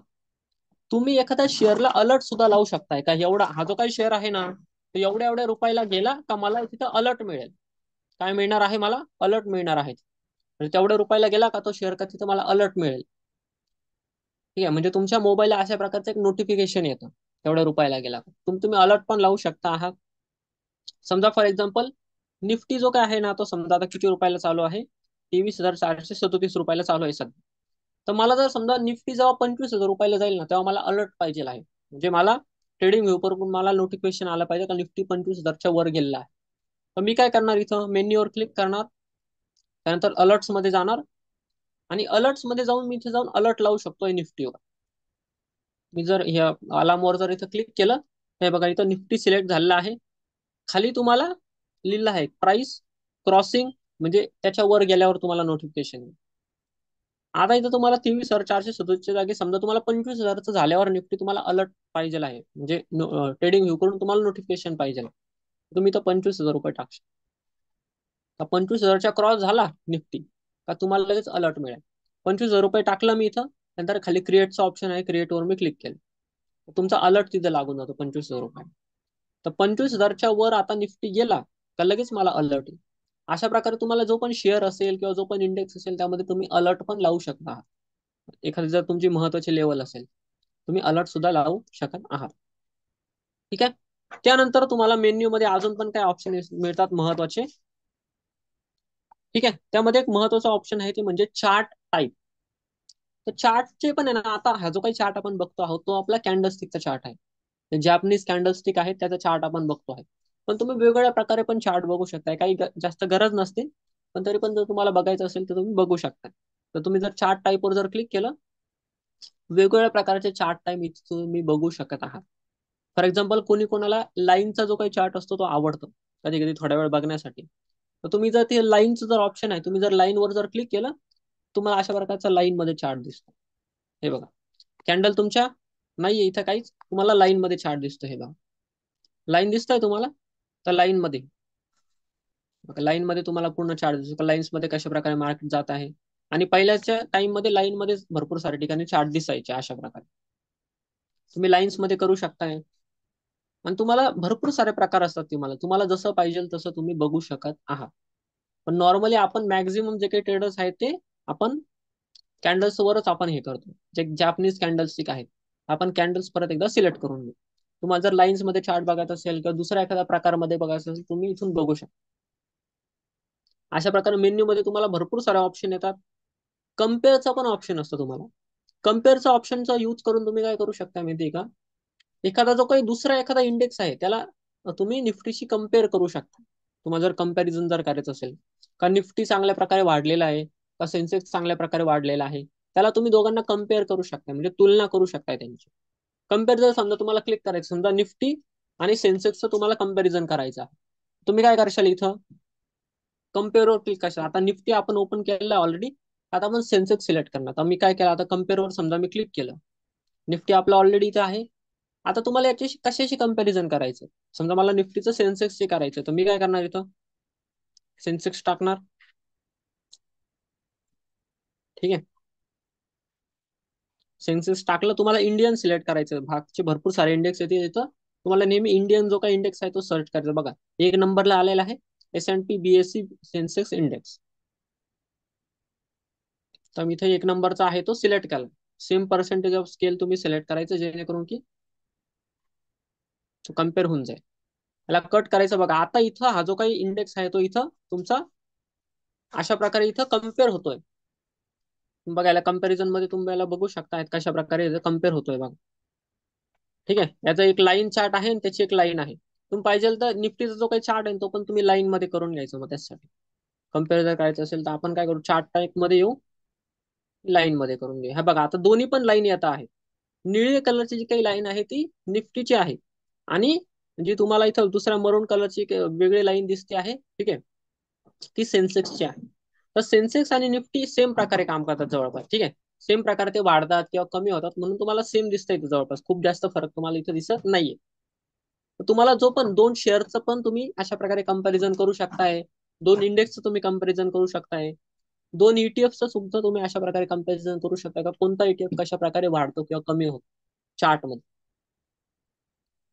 तुम्ही एखाद्या शेअरला अलर्ट सुद्धा लावू शकताय का एवढा हा जो काही शेअर आहे ना तो एवढ्या एवढ्या रुपयाला गेला का मला तिथं अलर्ट मिळेल. काय मिळणार आहे मला अलर्ट मिळणार आहे. म्हणजे तेवढ्या रुपयाला गेला का तो शेअर का तिथं मला अलर्ट मिळेल. ठीक आहे. म्हणजे तुमच्या मोबाईलला अशा प्रकारचं एक नोटिफिकेशन येतं तेवढ्या रुपयाला गेला तुम्ही अलर्ट पण लावू शकता आहात. समजा फॉर एक्झाम्पल निफ्टी जो काय आहे ना तो समजा आता किती रुपयाला चालू आहे 23,437 रुपयाला चालू आहे सध्या. तर मला जर समजा निफ्टी जेव्हा 25,000 रुपयाला जाईल ना तेव्हा मला अलर्ट पाहिजे आहे. म्हणजे मला ट्रेडिंग व्ह्यू करून मला नोटिफिकेशन आलं पाहिजे का निफ्टी 25,000च्या वर गेलेला आहे. तर मी काय करणार इथं मेन्यूवर क्लिक करणार. त्यानंतर अलर्ट्स मध्ये जाणार आणि अलर्ट्स मध्ये जाऊन मी इथे जाऊन अलर्ट लावू शकतोय निफ्टीवर. मी जर ह्या अलार्मवर जर इथं क्लिक केलं हे बघा इथं निफ्टी सिलेक्ट झालेला आहे. खाली तुम्हाला लिहिलं आहे प्राइस क्रॉसिंग म्हणजे त्याच्या वर गेल्यावर तुम्हाला नोटिफिकेशन येईल. आता इथं तुम्हाला 23,437च्या जागी समजा तुम्हाला 25,000चं झाल्यावर निफ्टी तुम्हाला अलर्ट पाहिजे आहे म्हणजे ट्रेडिंग व्ह्यू करून तुम्हाला नोटिफिकेशन पाहिजे. तुम्ही तर 25,000 रुपये टाकशा. तर 25,000च्या क्रॉस झाला निफ्टी का तुम्हाला लगेच अलर्ट मिळेल. 25,000 रुपये टाकलं मी इथं. नंतर खाली क्रिएटचा ऑप्शन आहे क्रिएटवर मी क्लिक केलं. तुमचा अलर्ट तिथे लागून जातो 25,000 रुपये. तर 25,000च्या वर आता निफ्टी गेला का लगेच मला अलर्ट येईल. अशा प्रकारे तुम्हाला जो पण शेअर असेल किंवा जो पण इंडेक्स असेल त्यामध्ये तुम्ही अलर्ट पण लावू शकता. एखादी जर तुमची महत्वाची लेवल असेल तुम्ही अलर्ट सुद्धा लावू शकत आहात. ठीक आहे. त्यानंतर तुम्हाला मेन्यू मध्ये अजून पण काही ऑप्शन मिळतात महत्वाचे. ठीक आहे. त्यामध्ये एक महत्वाचा ऑप्शन आहे ते म्हणजे चार्ट टाईप. तर चार्टचे पण आहे ना आता हा जो काही चार्ट आपण बघतो आहोत तो आपला कॅन्डलस्टिकचा चार्ट आहे. जॅपनीज कॅन्डलस्टिक आहे त्याचा चार्ट आपण बघतो आहे. पण तुम्ही वेगवेगळ्या प्रकारे पण चार्ट बघू शकताय. काही जास्त गरज नसते. पण तरी पण जर तुम्हाला बघायचं असेल तर तुम्ही बघू शकता. तर तुम्ही जर चार्ट टाईपवर जर क्लिक केलं वेगवेगळ्या प्रकारचे चार्ट टाईप इथे तुम्ही बघू शकत आहात. फॉर एक्झाम्पल कोणी कोणाला लाईनचा जो काही चार्ट असतो तो आवडतो कधी कधी थोड्या वेळ बघण्यासाठी. तर तुम्ही जर ते लाईनचं जर ऑप्शन आहे तुम्ही जर लाईनवर जर क्लिक केलं तुम्हाला अशा प्रकारचा लाईन मध्ये चार्ट दिसतो. हे बघा कॅन्डल तुमच्या नाहीये इथं काहीच तुम्हाला लाईन मध्ये चार्ट दिसतो. हे बघा लाईन दिसतोय तुम्हाला. तर लाईन मध्ये लाईन मध्ये तुम्हाला पूर्ण चार्ट दिसतो लाईन्स मध्ये कशा प्रकारे मार्केट जात आहे. आणि पहिल्याच्या टाइम मध्ये लाईन मध्ये भरपूर साऱ्या ठिकाणी चार्ट दिसायचे अशा प्रकारे. तुम्ही लाईन्स मध्ये करू शकताय. आणि तुम्हाला भरपूर सारे प्रकार असतात तुम्हाला तुम्हाला जसं पाहिजे तसं तुम्ही बघू शकत आहात. पण नॉर्मली आपण मॅक्झिमम जे काही ट्रेडर्स आहेत ते आपण कॅन्डल्स वरच आपण हे करतो. जे जॅपनीज कॅन्डल्सटिक आहेत आपण कॅन्डल्स परत एकदा सिलेक्ट करून घेऊ. तुम्हाला जर लाईन्स मध्ये चार्ट बघायचा असेल किंवा दुसऱ्या एखाद्या प्रकारमध्ये बघायचं असेल तुम्ही इथून बघू शकता. अशा प्रकारे मेन्यू मध्ये तुम्हाला भरपूर सारे ऑप्शन येतात. कम्पेअरचा पण ऑप्शन असतो तुम्हाला. कम्पेअरचा ऑप्शनचा यूज करून तुम्ही काय करू शकता माहिती आहे का एखादा जो काही दुसरा एखादा इंडेक्स आहे त्याला तुम्ही निफ्टीशी कम्पेअर करू शकता. तुम्हाला जर कम्पॅरिझन जर करायचं असेल का निफ्टी चांगल्या प्रकारे वाढलेला आहे का सेन्सेक्स चांगल्या प्रकारे वाढलेला आहे त्याला तुम्ही दोघांना कम्पेअर करू शकता म्हणजे तुलना करू शकताय त्यांची. कम्पेअर जर समजा तुम्हाला क्लिक करायचं समजा निफ्टी आणि सेन्सेक्सचं तुम्हाला कम्पॅरिझन करायचं आहे. तुम्ही काय करशाल इथं कम्पेअरवर क्लिक करा. आता निफ्टी आपण ओपन केलेलं आहे ऑलरेडी. आता आपण सेन्सेक्स सिलेक्ट करणार. आता मी काय केलं आता कम्पेअरवर समजा मी क्लिक केलं. निफ्टी आपलं ऑलरेडी इथं आहे. आता तुम्हाला याच्याशी कशाशी कम्पॅरिझन करायचं समजा मला निफ्टीचं सेन्सेक्सचे करायचं तर मी काय करणार इथं सेन्सेक्स टाकणार. ठीक आहे. सेन्सेक्स टाकलं तुम्हाला इंडियन सिलेक्ट करायचं भागचे भरपूर सारे इंडेक्स येते तिथं तुम्हाला नेहमी इंडियन जो काही इंडेक्स आहे तो सर्च करायचा. बघा एक नंबरला आलेला आहे S&P BSE सेन्सेक्स इंडेक्स. तर मी इथे एक नंबरचा आहे तो सिलेक्ट केला. सेम पर्सेंटेज ऑफ स्केल तुम्ही सिलेक्ट करायचं जेणेकरून की कम्पेअर होऊन जाईल. याला कट करायचं. बघा आता इथं हा जो काही इंडेक्स आहे तो इथं तुमचा अशा प्रकारे इथं कम्पेअर होतोय. बघा याला कम्पॅरिझन मध्ये तुम्हाला बघू शकता कशा प्रकारे कम्पेअर होतोय बघा. ठीक आहे. याचा एक लाईन चार्ट आहे आणि त्याची एक लाईन आहे. तुम्ही पाहिजे तर निफ्टीचा जो काही चार्ट आहे तो पण तुम्ही लाईन मध्ये करून घ्यायचा. मग त्यासाठी कम्पेअर जर करायचं असेल तर आपण काय करू चार्ट टाईप मध्ये येऊ लाईन मध्ये करून घे. हा बघा, आता दोन्ही पण लाईन येत आहे. निळ्या कलरची जी काही लाईन आहे ती निफ्टीची आहे, आणि जी तुम्हाला इथं दुसऱ्या मरून कलरची वेगळी लाईन दिसते आहे, ठीक आहे, ती सेन्सेक्सची आहे. तर सेन्सेक्स आणि निफ्टी सेम प्रकारे काम करतात जवळपास, ठीक आहे. सेम प्रकारे ते वाढतात किंवा कमी होतात, म्हणून तुम्हाला सेम दिसतंय इथं जवळपास. खूप जास्त फरक तुम्हाला इथं दिसत नाहीये. तर तुम्हाला जो पण दोन शेअरचं पण तुम्ही अशा प्रकारे कंपॅरिझन करू शकताय, दोन इंडेक्सचं तुम्ही कंपॅरिझन करू शकताय, दोन ईटीएफचं सुद्धा तुम्ही अशा प्रकारे कंपॅरिझन करू शकता, का कोणता ईटीएफ कशा प्रकारे वाढतो किंवा कमी होतो चार्ट मध्ये.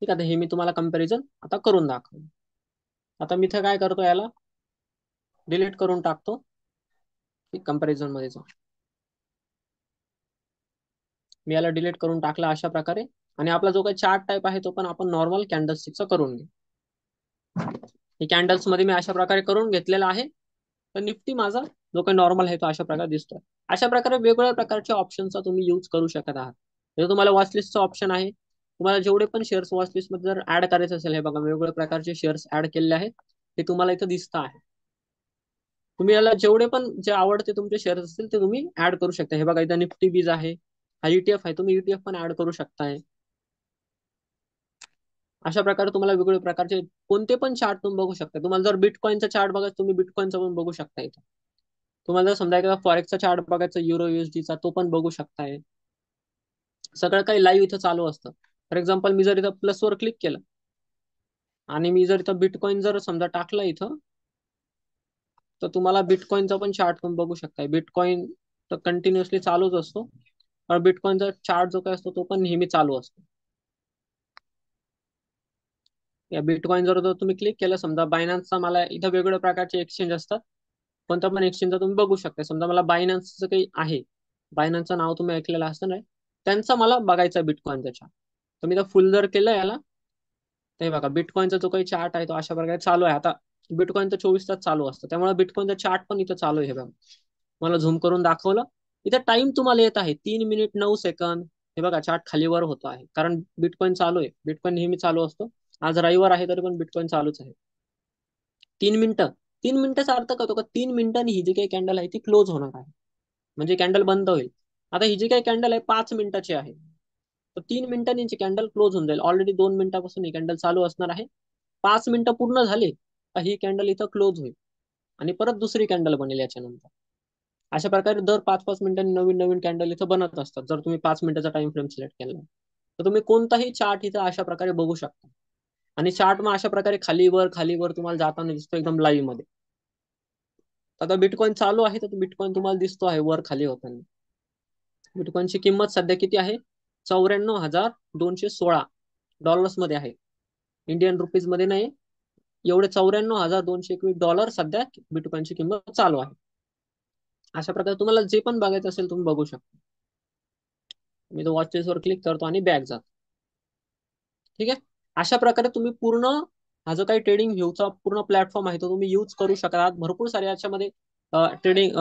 ठीक आहे, हे मी तुम्हाला कंपॅरिझन आता करून दाखवतो. आता मी इथं काय करतो, याला डिलीट करून टाकतो. कंपॅरिझन मध्ये जाऊ, मी याला डिलीट करून टाकला अशा प्रकारे. आणि आपला जो काही चार्ट टाईप आहे तो पण आपण नॉर्मल कॅन्डलस्टिकचा करून घेऊ. हे कॅन्डल्स मध्ये मी अशा प्रकारे करून घेतलेला आहे. तर निफ्टी माझा जो काही नॉर्मल आहे तो अशा प्रकारे दिसतोय. अशा प्रकारे वेगवेगळ्या प्रकारच्या ऑप्शनचा तुम्ही यूज करू शकत आहात. जर तुम्हाला वॉचलिस्टचा ऑप्शन आहे, तुम्हाला जेवढे पण शेअर्स वॉचलिस्ट मध्ये जर ऍड करायचे असेल, हे बघा वेगवेगळ्या प्रकारचे शेअर्स ऍड केलेले आहेत, ते तुम्हाला इथं दिसत आहे. तुम्ही याला जेवढे पण जे आवडते तुमचे शेअर्स असतील ते तुम्ही ऍड करू शकता. हे बघा इथं निफ्टी बीज आहे, हा ईटीएफ आहे, तुम्ही ईटीएफ पण ऍड करू शकताय. अशा प्रकारे तुम्हाला वेगवेगळ्या प्रकारचे कोणते पण चार्ट तुम्ही बघू शकता. तुम्हाला जर बिटकॉइनचा चार्ट बघायचा, तुम्ही बिटकॉइनचा पण बघू शकता इथं. तुम्हाला जर समजा एखादा फॉरेक्सचा चार्ट बघायचा युरो यूएसडीचा, तो पण बघू शकताय. सगळं काही लाईव्ह इथं चालू असतं. फॉर एक्झाम्पल मी जर इथं प्लसवर क्लिक केलं आणि मी जर इथं बिटकॉइन जर समजा टाकलं इथं, तर तुम्हाला बिटकॉइनचा पण चार्ट तुम्ही बघू शकताय. बिटकॉइन तर कंटिन्युअसली चालूच असतो, पण बिटकॉइनचा चार्ट जो काय असतो तो पण नेहमी चालू असतो. या बिटकॉइन जर तुम्ही क्लिक केलं, समजा बायनान्सचा, मला इथं वेगवेगळ्या प्रकारचे एक्सचेंज असतात, कोणता पण एक्सचेंजचा तुम्ही बघू शकता. समजा मला बायनान्सचं काही आहे, बायनान्सचं नाव तुम्ही ऐकलेलं असतं नाही, त्यांचा मला बघायचा बिटकॉइनचा चार्ट. तर मी तर फुल जर केलं याला, तर हे बघा बिटकॉइनचा जो काही चार्ट आहे तो अशा प्रकारे चालू आहे. आता बिटकॉइन तर 24 तास चालू असतं, त्यामुळे बिटकॉइनचा चार्ट पण इथं चालू आहे. हे बघा, मला झूम करून दाखवलं, इथं टाइम तुम्हाला येत आहे 3 मिनिट 9 सेकंद. हे बघा चार्ट खालीवर होतो आहे, कारण बिटकॉइन चालू आहे. बिटकॉइन नेहमी चालू असतो. आज रविवार आहे तरी पण बिटकॉइन चालूच आहे. 3 मिनिटं, 3 मिनिटाचा अर्थ करतो का 3 मिनिटांनी ही जी काही कॅन्डल आहे ती क्लोज होणार आहे, म्हणजे कॅन्डल बंद होईल. आता ही जी काही कॅन्डल आहे 5 मिनिटाची आहे, तर 3 मिनिटांनी कॅन्डल क्लोज होऊन जाईल. ऑलरेडी 2 मिनिटापासून ही कॅन्डल चालू असणार आहे. 5 मिनिटं पूर्ण झाले का ही कॅन्डल इथं क्लोज होईल, आणि परत दुसरी कॅन्डल बनेल याच्यानंतर. अशा प्रकारे दर 5-5 मिनिटांनी नवीन नवीन कॅन्डल इथं बनत असतात. जर तुम्ही 5 मिनिटाचा टाइम फ्रेम सिलेक्ट केला, तर तुम्ही कोणताही चार्ट इथं अशा प्रकारे बघू शकता. आणि चार्ट मग अशा प्रकारे खालीवर खालीवर तुम्हाला जाताना दिसतो एकदम लाईव्ह मध्ये. आता बिटकॉइन चालू आहे, तर बिटकॉइन तुम्हाला दिसतो आहे वर खाली होताना. बिटकॉइनची किंमत सध्या किती आहे? 94,216 डॉलर्स मध्ये आहे, इंडियन रुपीज मध्ये नाही. एवढे 94,221 डॉलर सध्या बिटकॉइनची किंमत चालू आहे. अशा प्रकारे तुम्हाला जे पण बघायचं असेल तुम्ही बघू शकता. मी तो वॉच वर क्लिक करतो आणि बॅक जातो. ठीक आहे, अशा प्रकारे तुम्ही पूर्ण हा जो काही ट्रेडिंग व्ह्यूचा पूर्ण प्लॅटफॉर्म आहे तो तुम्ही यूज करू शकता. भरपूर सारे याच्यामध्ये ट्रेडिंग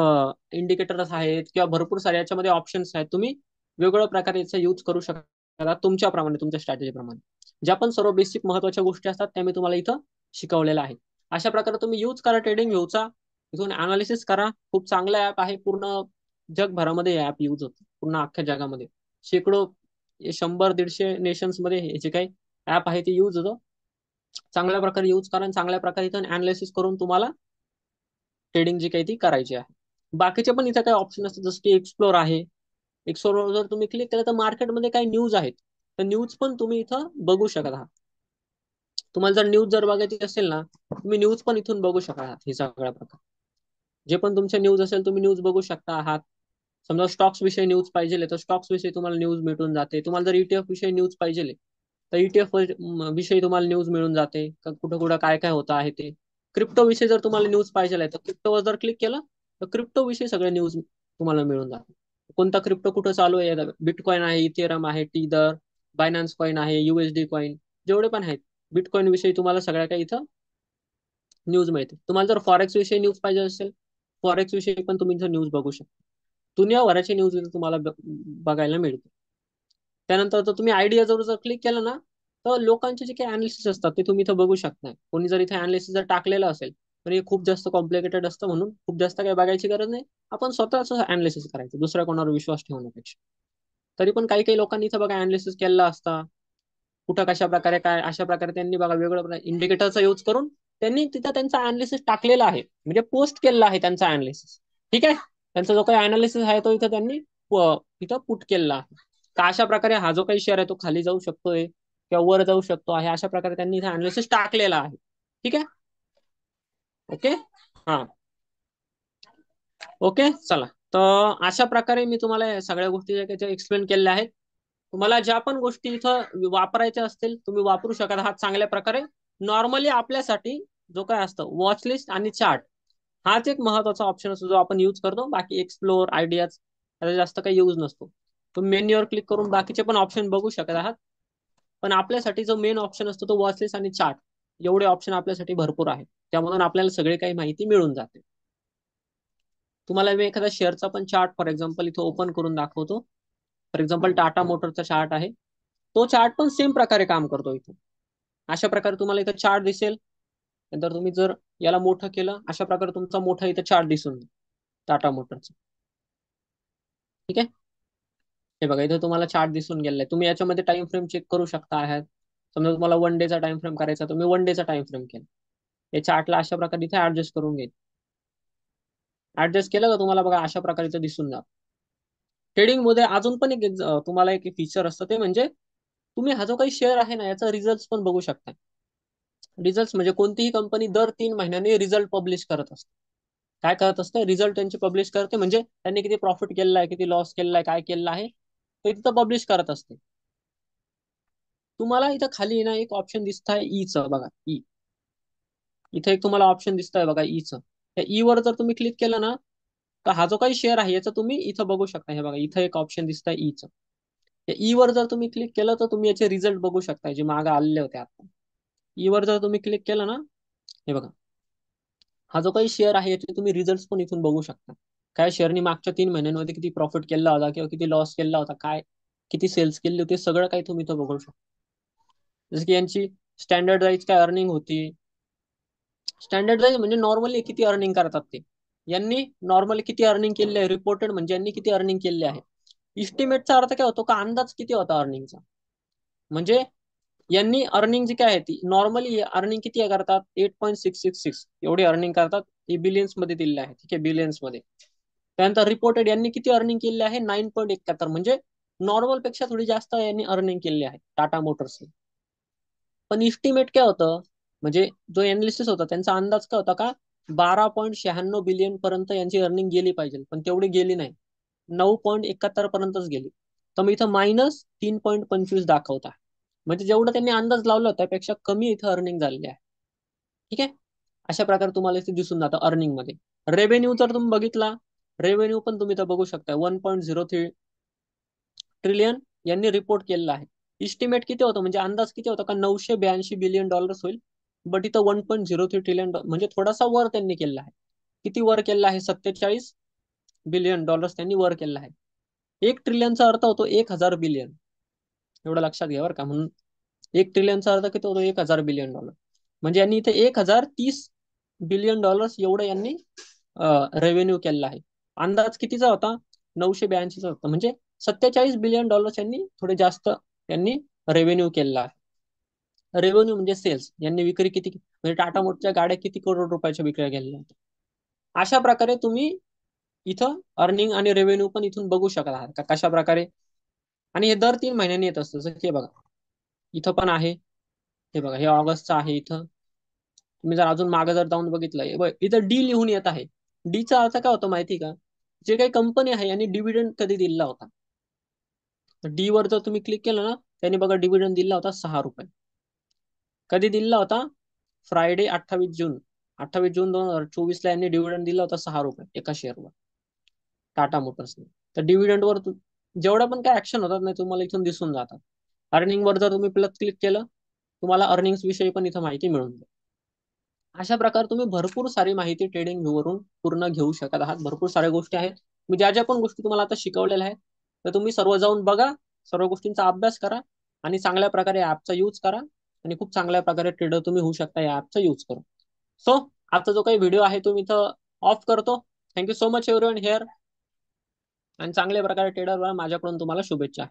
इंडिकेटर्स आहेत, किंवा भरपूर सारे याच्यामध्ये ऑप्शन्स आहेत. तुम्ही वेगवेगळ्या प्रकारे याचा यूज करू शकता तुमच्याप्रमाणे, तुमच्या स्ट्रॅटेजी प्रमाणे. ज्या पण सर्व बेसिक महत्वाच्या गोष्टी असतात त्या मी तुम्हाला इथं शिकवलेल्या आहेत. अशा प्रकारे तुम्ही यूज करा ट्रेडिंग व्ह्यूचा, इथून अनालिसिस करा. खूप चांगला ऍप आहे, पूर्ण जगभरामध्ये हे ऍप यूज होतो, पूर्ण अख्ख्या जगामध्ये शेकडो, 100-150 नेशन्स मध्ये हे जे काही ऍप आहे ते यूज होतं. चांगल्या प्रकारे यूज करा आणि चांगल्या प्रकारे इथं अनालिसिस करून तुम्हाला ट्रेडिंग जी काही ती करायची आहे. बाकीचे पण इथं काही ऑप्शन असतात, जसं की एक्सप्लोर आहे. एक्सप्लोर जर तुम्ही क्लिक केलं तर मार्केटमध्ये काही न्यूज आहेत, तर न्यूज पण तुम्ही इथं बघू शकत आहात. तुम्हाला जर न्यूज जर बघायची असेल ना, तुम्ही न्यूज पण इथून बघू शकत आहात. हे सगळ्या प्रकार जे पण तुमच्या न्यूज असेल तुम्ही न्यूज बघू शकता आहात. समजा स्टॉक्स विषयी न्यूज पाहिजे तर स्टॉक्स विषयी तुम्हाला न्यूज भेटून जाते. तुम्हाला जर ईटीएफ विषयी न्यूज पाहिजे तर ईटीएफ विषयी तुम्हाला न्यूज मिळून जाते, कुठं कुठं काय काय होतं आहे ते. क्रिप्टो विषयी जर तुम्हाला न्यूज पाहिजे तर क्रिप्टोवर जर क्लिक केलं तर क्रिप्टो विषयी सगळे न्यूज तुम्हाला मिळून जाते. कोणता क्रिप्टो कुठं चालू आहे, बिटकॉइन आहे, इथेरम आहे, टीदर, बायनान्स कॉइन आहे, यूएसडी कॉइन, जेवढे पण आहेत बिटकॉइन विषयी तुम्हाला सगळ्या काही इथं न्यूज मिळते. तुम्हाला जर फॉरेक्स विषयी न्यूज पाहिजे असेल, फॉरेक्स विषयी पण तुम्ही इथं न्यूज बघू शकता. दुनियाभराची न्यूज इथं तुम्हाला बघायला मिळते. त्यानंतर जर तुम्ही आयडिया जर क्लिक केलं ना, तर लोकांचे जे काही अनालिसिस असतात ते तुम्ही इथं बघू शकता. कोणी जर इथे अनालिसिस जर टाकलेलं असेल तर हे खूप जास्त कॉम्प्लिकेटेड असतं, म्हणून खूप जास्त काही बघायची गरज नाही. आपण स्वतःच अनालिसिस करायचं दुसऱ्या कोणावर विश्वास ठेवण्यापेक्षा. तरी पण काही काही लोकांनी इथं बघा अनालिसिस केलेला असता, कुठं कशा प्रकारे काय, अशा प्रकारे त्यांनी बघा वेगवेगळ्या इंडिकेटरचा यूज करून त्यांनी तिथं त्यांचा अनालिसिस टाकलेला आहे, म्हणजे पोस्ट केलेला आहे त्यांचा अनालिसिस. ठीक आहे, त्यांचा जो काही अनालिसिस आहे तो इथं त्यांनी इथं पुट केलेला आहे. का अशा प्रकारे हा जो काही शेअर आहे तो खाली जाऊ शकतोय किंवा वर जाऊ शकतो आहे, अशा प्रकारे त्यांनी इथं अनालिसिस टाकलेला आहे. ठीक आहे. ओके. हा. ओके, चला. तर अशा प्रकारे मी तुम्हाला या सगळ्या गोष्टी एक्सप्लेन केलेल्या आहेत. तुम्हाला ज्या पण गोष्टी इथं वापरायच्या असतील तुम्ही वापरू शकत आहात चांगल्या प्रकारे. नॉर्मली आपल्यासाठी जो काय असतं वॉच लिस्ट आणि चार्ट, हाच एक महत्वाचा ऑप्शन असतो जो आपण यूज करतो. बाकी एक्सप्लोर आयडियाज त्याचा जास्त काही यूज नसतो. तुम्ही मेन्यूवर क्लिक करून बाकीचे पण ऑप्शन बघू शकत आहात, पण आपल्यासाठी जो मेन ऑप्शन असतो तो वॉच लिस्ट आणि चार्ट. एवढे ऑप्शन आपल्यासाठी भरपूर आहेत, त्यामधून आपल्याला सगळे काही माहिती मिळून जाते. तुम्हाला मी एखादा शेअरचा पण चार्ट फॉर एक्झाम्पल इथं ओपन करून दाखवतो. फॉर एक्झाम्पल टाटा मोटरचा चार्ट आहे, तो चार्ट पण सेम प्रकारे काम करतो इथं. अशा प्रकारे तुम्हाला इथं चार्ट दिसेल. नंतर तुम्ही जर याला मोठं केलं, अशा प्रकारे तुमचा मोठा इथं चार्ट दिसून येईल टाटा मोटरचा. ठीक आहे. हे बघा इथं तुम्हाला चार्ट दिसून गेलाय. तुम्ही याच्यामध्ये टाइम फ्रेम चेक करू शकता आहात. समजा तुम्हाला 1 डेचा टाइम फ्रेम करायचा, तुम्ही 1 डेचा टाइम फ्रेम केला. हे चार्टला अशा प्रकारे इथे ऍडजस्ट करून घेईल. ऍडजस्ट केलं का तुम्हाला बघा अशा प्रकारे इथं दिसून जात. ट्रेडिंग मध्ये अजून पण एक तुम्हाला एक फीचर असतं, ते म्हणजे तुम्ही हा जो काही शेअर आहे ना याचा रिझल्ट पण बघू शकता. रिझल्ट म्हणजे कोणतीही कंपनी दर 3 महिन्यांनी रिझल्ट पब्लिश करत असते. काय करत असते, रिझल्ट त्यांची पब्लिश करते, म्हणजे त्यांनी किती प्रॉफिट केलेला आहे, किती लॉस केलेला आहे, काय केलेलं आहे ते तिथं पब्लिश करत असते. तुम्हाला इथं खाली ना एक ऑप्शन दिसत आहे ईचं, बघा ई. इथे एक तुम्हाला ऑप्शन दिसत आहे बघा ईचं. त्या ई वर जर तुम्ही क्लिक केलं ना, तर हा जो काही शेअर आहे याचं तुम्ही इथं बघू शकता. हे बघा इथं एक ऑप्शन दिसत आहे ईचं. त्या ई वर जर तुम्ही क्लिक केलं तर तुम्ही याचे रिझल्ट बघू शकता, जे मागे आलेले होते आता. ई वर जर तुम्ही क्लिक केलं ना, हे बघा हा जो काही शेअर आहे याचे तुम्ही रिझल्ट पण इथून बघू शकता. काय शेअरनी मागच्या 3 महिन्यांमध्ये किती प्रॉफिट केला होता किंवा किती लॉस केला होता, काय किती सेल्स केली होती, सगळं काही तुम्ही इथं बघू शकता. जसं की यांची स्टँडर्ड राईज काय अर्निंग होती. स्टँडर्ड राईज म्हणजे नॉर्मली किती अर्निंग करतात ते. यांनी नॉर्मली किती अर्निंग केली आहे, रिपोर्टेड म्हणजे यांनी किती अर्निंग केली आहे. इस्टिमेटचा अर्थ काय होतो, का अंदाज किती होता अर्निंगचा. म्हणजे यांनी अर्निंग जी काय आहे ती नॉर्मली अर्निंग किती करतात, 8.666 एवढी अर्निंग करतात. ही बिलियन्स मध्ये दिलेली आहे. ठीक आहे, बिलियन्स मध्ये. त्यानंतर रिपोर्टेड यांनी किती अर्निंग केली आहे, 9.71, म्हणजे नॉर्मल पेक्षा थोडी जास्त यांनी अर्निंग केली आहे टाटा मोटर्सने. पण इस्टिमेट काय होतं, म्हणजे जो एनालिसिस होता त्यांचा अंदाज काय होता, का 12.96 बिलियन पर्यंत यांची अर्निंग गेली पाहिजे, पण तेवढी गेली नाही. 9.71 पर्यंतच गेली. तर मग इथं -3.25 दाखवता. म्हणजे जेवढं त्यांनी अंदाज लावला होता त्यापेक्षा कमी इथं अर्निंग झालेली आहे. ठीक आहे. अशा प्रकारे तुम्हाला इथे दिसून जातं अर्निंग मध्ये. रेव्हेन्यू जर तुम्ही बघितला, रेव्हेन्यू पण तुम्ही इथं बघू शकता 1.03 ट्रिलियन यांनी रिपोर्ट केलेला आहे. इस्टिमेट किती होतं, म्हणजे अंदाज किती होता, का $982 बिलियन होईल. बट इथं 1.03 ट्रिलियन, म्हणजे थोडासा वर त्यांनी केला आहे. किती वर केला आहे, $47 बिलियन त्यांनी वर केला आहे. 1 ट्रिलियनचा अर्थ होतो 1,000 बिलियन. एवढं लक्षात घ्या बरं का. म्हणून 1 ट्रिलियनचा अर्थ किती होतो, $1,000 बिलियन. म्हणजे यांनी इथे 1,030 बिलियन एवढं यांनी रेव्हेन्यू केलेला आहे. अंदाज कितीचा होता, 982चा होता. म्हणजे $47 बिलियन यांनी थोडे जास्त यांनी रेव्हेन्यू केलेला आहे. रेव्हेन्यू म्हणजे सेल्स. यांनी विक्री किती, म्हणजे टाटा मोटरच्या गाड्या किती करोड रुपयाच्या विक्री केलेल्या होत्या. अशा प्रकारे तुम्ही इथं अर्निंग आणि रेव्हेन्यू पण इथून बघू शकत आहात का कशा प्रकारे. आणि हे दर 3 महिन्यांनी येत असतं. जसं की हे बघा इथं पण आहे. हे बघा हे ऑगस्टचं आहे इथं. तुम्ही जर अजून मागे जर जाऊन बघितलं, इथं डी लिहून येत आहे. डीचा अर्थ काय होतो माहिती का, जे काही कंपनी आहे यांनी डिव्हिडंड कधी दिला होता. डी वर जर तुम्ही क्लिक केलं ना, त्यांनी बघा डिव्हिडंड दिला होता 6 रुपये. कधी दिला होता, फ्रायडे 28 जून. 28 जून 2024 यांनी डिव्हिडंड दिला होता 6 रुपये एका शेअरवर टाटा मोटर्सने. तर डिव्हिडंड वर जेवढा पण काय ऍक्शन होतात नाही तुम्हाला इथून दिसून जातात. अर्निंग वर जर तुम्ही प्लस क्लिक केलं, तुम्हाला अर्निंग्स विषयी पण इथं माहिती मिळून जाईल. अशा प्रकारे तुम्ही भरपूर सारी माहिती ट्रेडिंग व्यू वरून पूर्ण घेऊ शकत आहात. भरपूर साऱ्या गोष्टी आहेत. मी ज्या ज्या पण गोष्टी तुम्हाला आता शिकवलेल्या आहेत, तर तुम्ही सर्व जाऊन बघा, सर्व गोष्टींचा अभ्यास करा आणि चांगल्या प्रकारे ऍपचा यूज करा. आणि खूप चांगल्या प्रकारे ट्रेडर तुम्ही होऊ शकता या ऍपचा यूज करून. सो आजचा जो काही व्हिडिओ आहे तो मी इथं ऑफ करतो. Thank you so much everyone here. आणि चांगल्या प्रकारे ट्रेडर बना. माझ्याकडून तुम्हाला शुभेच्छा.